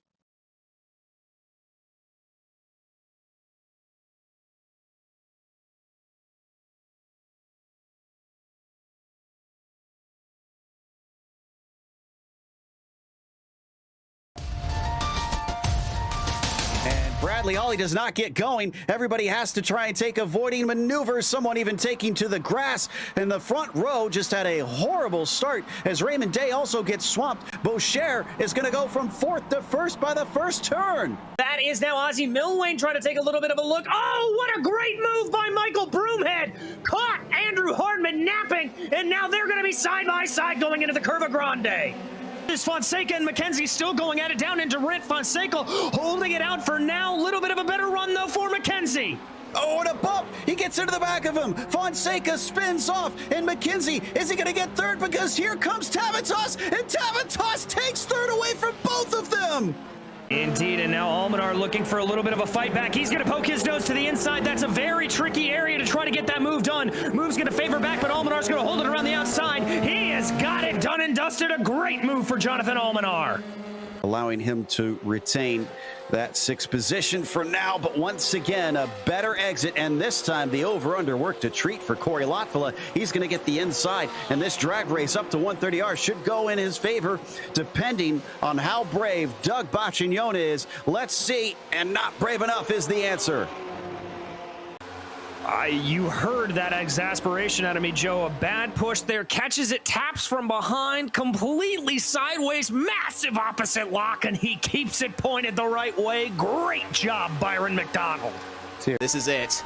Bradley Ollie does not get going. Everybody has to try and take avoiding maneuvers. Someone even taking to the grass. And the front row just had a horrible start as Raymond Day also gets swamped. Boucher is going to go from 4th to 1st by the first turn. That is now Ozzie Milwain trying to take a little bit of a look. Oh, what a great move by Michael Broomhead. Caught Andrew Hardman napping, and now they're going to be side by side going into the Curva Grande. Is Fonseca and McKenzie still going at it down into Rit. Fonseca holding it out for now. A little bit of a better run, though, for McKenzie. Oh, and a bump. He gets into the back of him. Fonseca spins off. And McKenzie, is he going to get 3rd? Because here comes Tavitas. And Tavitas takes 3rd away from both of them. Indeed, and now Almanar looking for a little bit of a fight back. He's going to poke his nose to the inside. That's a very tricky area to try to get that move done. Move's going to favor back, but Almanar's going to hold it around the outside. He has got it done and dusted. A great move for Jonathan Almanar. Allowing him to retain that 6th position for now, but once again, a better exit, and this time the over-under worked a treat for Corey Lotfila. He's going to get the inside, and this drag race up to 130R should go in his favor, depending on how brave Doug Bacchignone is. Let's see, and not brave enough is the answer. You heard that exasperation out of me, Joe. A bad push there, catches it, taps from behind, completely sideways, massive opposite lock, and he keeps it pointed the right way. Great job, Byron McDonald. This is it.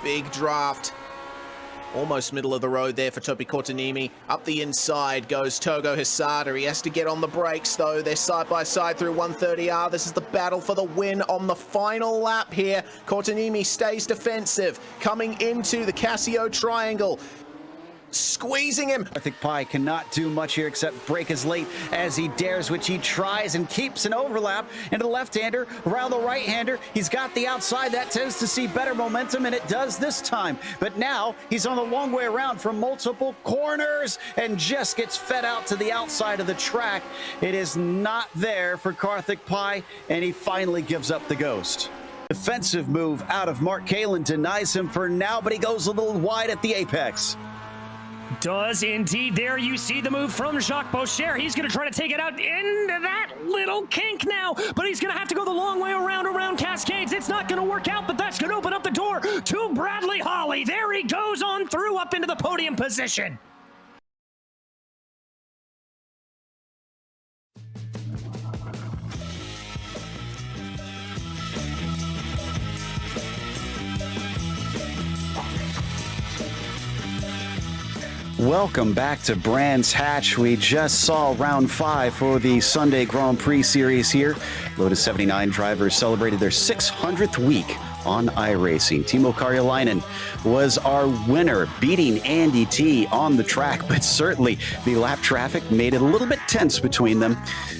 Big draft. Almost middle of the road there for Topi Kortenniemi. Up the inside goes Togo Hisada. He has to get on the brakes, though. They're side by side through 130R. This is the battle for the win on the final lap here. Kortenniemi stays defensive. Coming into the Casio triangle. Squeezing him. I think Pai cannot do much here except break as late as he dares, which he tries and keeps an overlap into the left-hander around the right-hander. He's got the outside. That tends to see better momentum, and it does this time. But now he's on the long way around from multiple corners and just gets fed out to the outside of the track. It is not there for Karthik Pai, and he finally gives up the ghost. Defensive move out of Mark Kalin denies him for now, but he goes a little wide at the apex. Does indeed. There you see the move from Jacques Boucher. He's going to try to take it out into that little kink now, but he's going to have to go the long way around Cascades. It's not going to work out, but that's going to open up the door to Bradley Holly. There he goes on through up into the podium position. Welcome back to Brands Hatch. We just saw round 5 for the Sunday Grand Prix series here. Lotus 79 drivers celebrated their 600th week on iRacing. Timo Karjalainen was our winner, beating Andy T on the track, but certainly the lap traffic made it a little bit tense between them,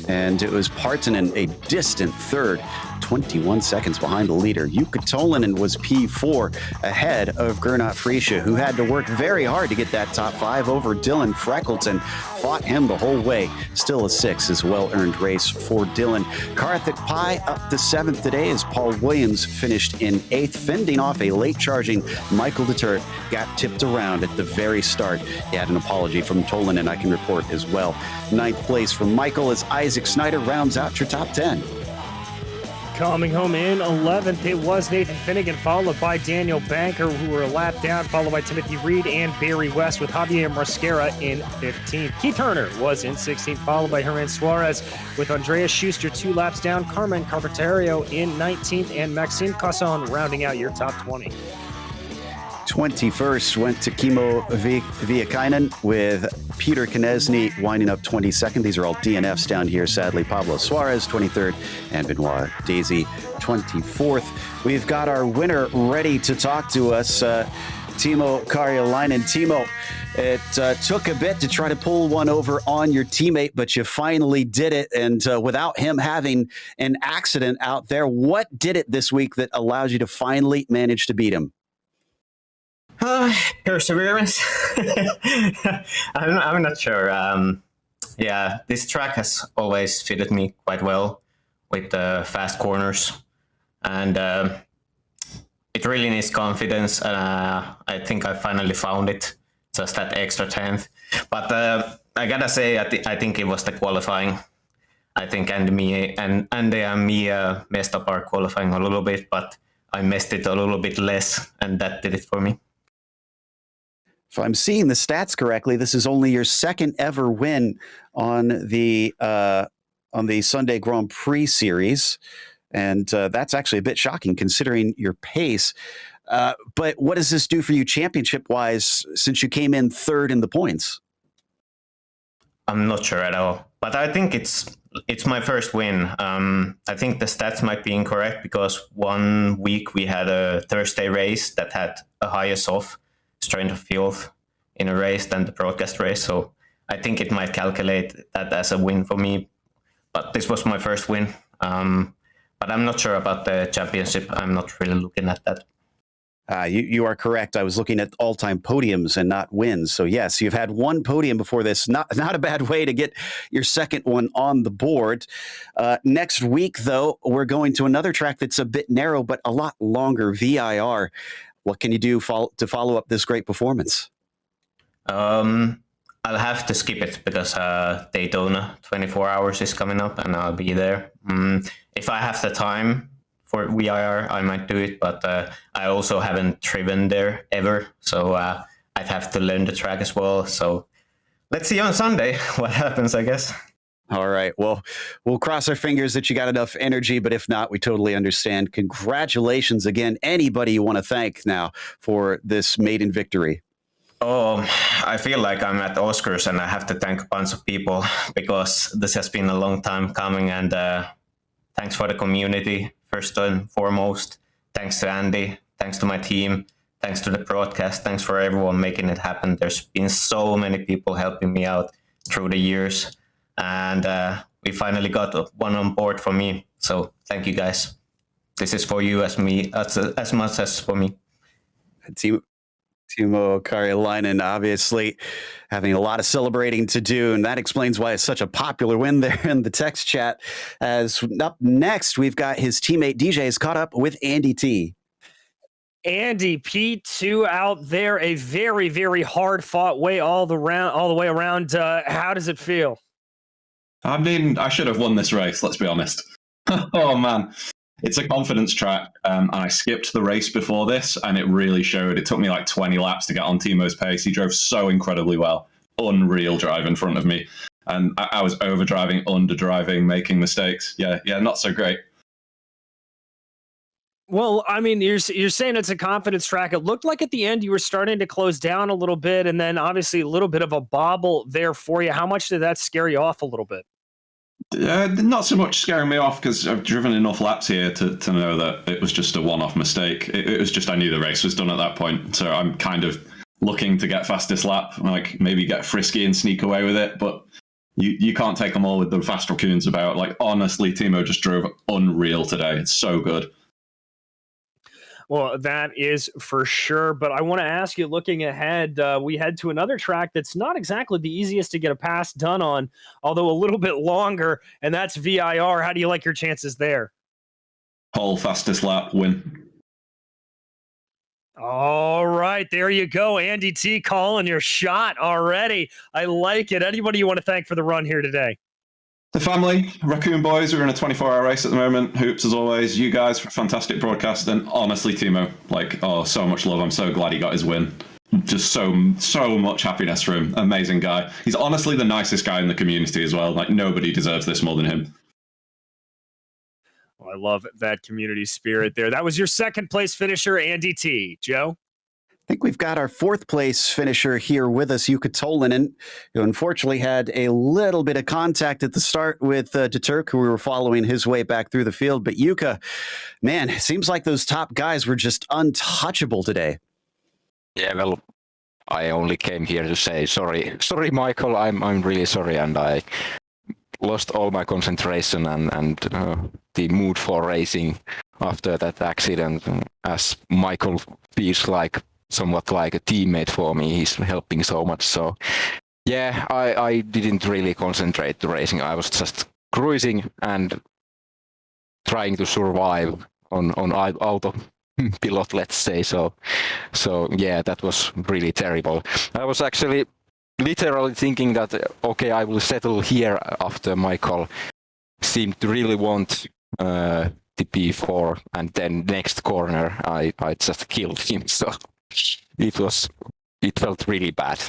and it was Partanen a distant third, 21 seconds behind the leader. Jukka Tolinen was P4 ahead of Gernot Friesche, who had to work very hard to get that top 5 over Dylan Freckleton. Fought him the whole way. Still a 6 is well-earned race for Dylan. Karthik Pai up to 7th today as Paul Williams finished in 8th, fending off a late-charging Michael Deter. Got tipped around at the very start. He had an apology from Tolinen, I can report as well. 9th place for Michael as Isaac Snyder rounds out your top 10. Coming home in 11th, it was Nathan Finnegan, followed by Daniel Banker, who were a lap down, followed by Timothy Reed and Barry West, with Javier Mosquera in 15th. Keith Turner was in 16th, followed by Herman Suarez, with Andreas Schuster 2 laps down, Carmen Carpentario in 19th, and Maxime Casson rounding out your top 20. 21st went to Kimmo Viekainen, with Peter Konieczny winding up 22nd. These are all DNFs down here, sadly. Pablo Suarez, 23rd, and Benoit Daisy, 24th. We've got our winner ready to talk to us, Timo Karjalainen. Timo, it took a bit to try to pull one over on your teammate, but you finally did it. And without him having an accident out there, what did it this week that allows you to finally manage to beat him? Perseverance. I'm not sure. Yeah, this track has always fitted me quite well with the fast corners, and it really needs confidence. I think I finally found it, just that extra 10th. But I gotta say, I think it was the qualifying. I think Andy and me messed up our qualifying a little bit, but I messed it a little bit less, and that did it for me. If I'm seeing the stats correctly, this is only your second ever win on the Sunday Grand Prix series, and that's actually a bit shocking considering your pace. But what does this do for you championship-wise since you came in 3rd in the points? I'm not sure at all, but I think it's my first win. I think the stats might be incorrect because one week we had a Thursday race that had a highest off strength of field in a race than the broadcast race. So I think it might calculate that as a win for me. But this was my first win. But I'm not sure about the championship. I'm not really looking at that. You are correct. I was looking at all-time podiums and not wins. So yes, you've had one podium before this. Not a bad way to get your second one on the board. Next week, though, we're going to another track that's a bit narrow but a lot longer, VIR. What can you do to follow up this great performance? I'll have to skip it because Daytona 24 hours is coming up and I'll be there. If I have the time for VIR, I might do it, but I also haven't driven there ever, so I'd have to learn the track as well. So let's see on Sunday what happens, I guess. All right. Well, we'll cross our fingers that you got enough energy, but if not, we totally understand. Congratulations again. Anybody you want to thank now for this maiden victory? Oh, I feel like I'm at the Oscars and I have to thank a bunch of people because this has been a long time coming, and thanks for the community, first and foremost. Thanks to Andy. Thanks to my team. Thanks to the broadcast. Thanks for everyone making it happen. There's been so many people helping me out through the years. And we finally got one on board for me. So thank you, guys. This is for you as much as for me. Timo Karjalainen obviously having a lot of celebrating to do, and that explains why it's such a popular win there in the text chat. As up next, we've got his teammate DJ is caught up with Andy T. Andy, P2 out there, a very, very hard fought way all the way around. How does it feel? I mean, I should have won this race, let's be honest. Oh, man. It's a confidence track, and I skipped the race before this, and it really showed. It took me like 20 laps to get on Timo's pace. He drove so incredibly well. Unreal drive in front of me. And I was overdriving, underdriving, making mistakes. Yeah, not so great. Well, I mean, you're saying it's a confidence track. It looked like at the end you were starting to close down a little bit, and then obviously a little bit of a bobble there for you. How much did that scare you off a little bit? Not so much scaring me off, because I've driven enough laps here to know that it was just a one-off mistake. It was just, I knew the race was done at that point, so I'm kind of looking to get fastest lap, like maybe get frisky and sneak away with it, but you can't take them all with the fast raccoons about. Like, honestly, Timo just drove unreal today. It's so good. Well, that is for sure. But I want to ask you, looking ahead, we head to another track that's not exactly the easiest to get a pass done on, although a little bit longer, and that's VIR. How do you like your chances there? Whole fastest lap win. All right, there you go. Andy T calling your shot already. I like it. Anybody you want to thank for the run here today? The family, Raccoon Boys, are in a 24-hour race at the moment. Hoops, as always. You guys for a fantastic broadcast. And honestly, Timo, so much love. I'm so glad he got his win. Just so much happiness for him. Amazing guy. He's honestly the nicest guy in the community as well. Like, nobody deserves this more than him. Well, I love that community spirit there. That was your second place finisher, Andy T. Joe? I think we've got our fourth place finisher here with us, Jukka Tolinen, who unfortunately had a little bit of contact at the start with Deturk, who we were following his way back through the field. But Jukka, man, it seems like those top guys were just untouchable today. Yeah, well, I only came here to say sorry, Michael. I'm really sorry, and I lost all my concentration and the mood for racing after that accident. As Michael feels like somewhat like a teammate for me. He's helping so much. So yeah, I didn't really concentrate to racing. I was just cruising and trying to survive on autopilot, let's say. So yeah, that was really terrible. I was actually literally thinking that, okay, I will settle here after Michael seemed to really want the P4, and then next corner I just killed him. So it felt really bad.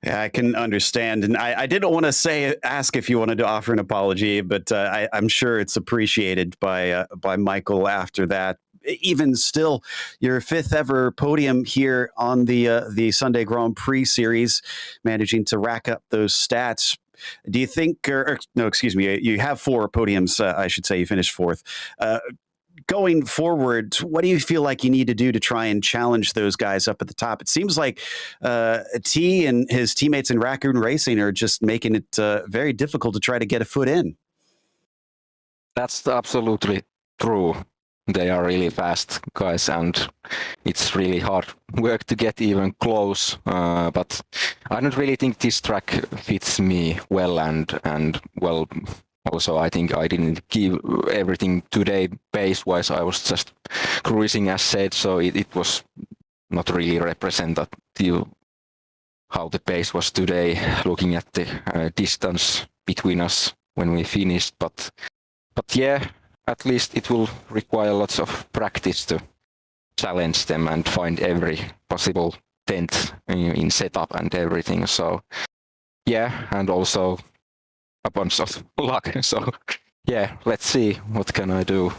Yeah, I can understand. And I didn't want to ask if you wanted to offer an apology, but I'm sure it's appreciated by Michael after that. Even still, your fifth ever podium here on the Sunday Grand Prix series, managing to rack up those stats. Do you think, no, excuse me, you have four podiums, I should say. You finished fourth. Going forward, what do you feel like you need to do to try and challenge those guys up at the top? It seems like T and his teammates in Raccoon Racing are just making it very difficult to try to get a foot in. That's absolutely true. They are really fast guys, and it's really hard work to get even close. But I don't really think this track fits me well, and well, also I think I didn't give everything today pace-wise. I was just cruising as said, so it was not really representative how the pace was today, looking at the distance between us when we finished. But yeah, at least it will require lots of practice to challenge them and find every possible dent in setup and everything. So yeah, and also a bunch of luck. So yeah, let's see what can I do.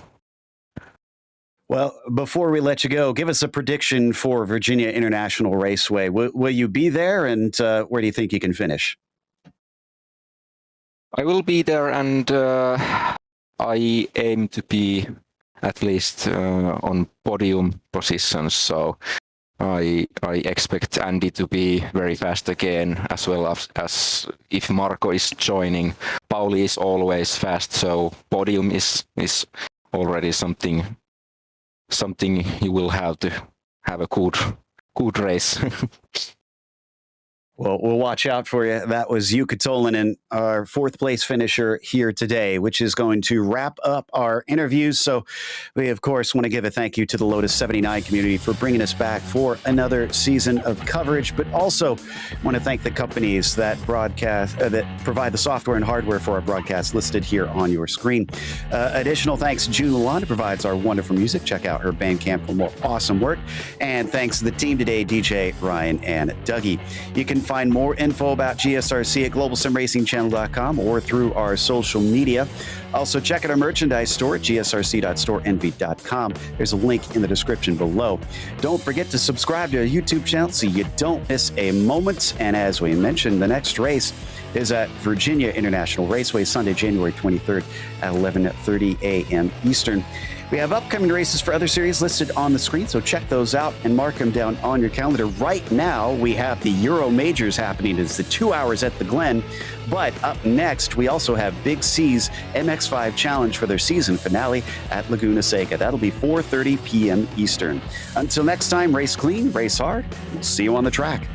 Well, before we let you go, give us a prediction for Virginia International Raceway. Will you be there, and where do you think you can finish? I will be there, and I aim to be at least on podium positions. So I expect Andy to be very fast again, as well as if Marco is joining. Pauli is always fast, so podium is already something you will have to have a good race. Well, we'll watch out for you. That was Jukka Tolinen, our fourth place finisher here today, which is going to wrap up our interviews. So we, of course, want to give a thank you to the Lotus 79 community for bringing us back for another season of coverage, but also want to thank the companies that that provide the software and hardware for our broadcast listed here on your screen. Additional thanks to June Lalonde, who provides our wonderful music. Check out her Bandcamp for more awesome work. And thanks to the team today, DJ, Ryan, and Dougie. You can find more info about GSRC at globalsimracingchannel.com or through our social media. Also, check out our merchandise store at gsrc.storeenvy.com. There's a link in the description below. Don't forget to subscribe to our YouTube channel so you don't miss a moment. And as we mentioned, the next race is at Virginia International Raceway, Sunday, January 23rd at 11:30 a.m. Eastern. We have upcoming races for other series listed on the screen, so check those out and mark them down on your calendar. Right now, we have the Euro Majors happening. It's the 2 hours at the Glen. But up next, we also have Big C's MX5 Challenge for their season finale at Laguna Seca. That'll be 4:30 p.m. Eastern. Until next time, race clean, race hard. We'll see you on the track.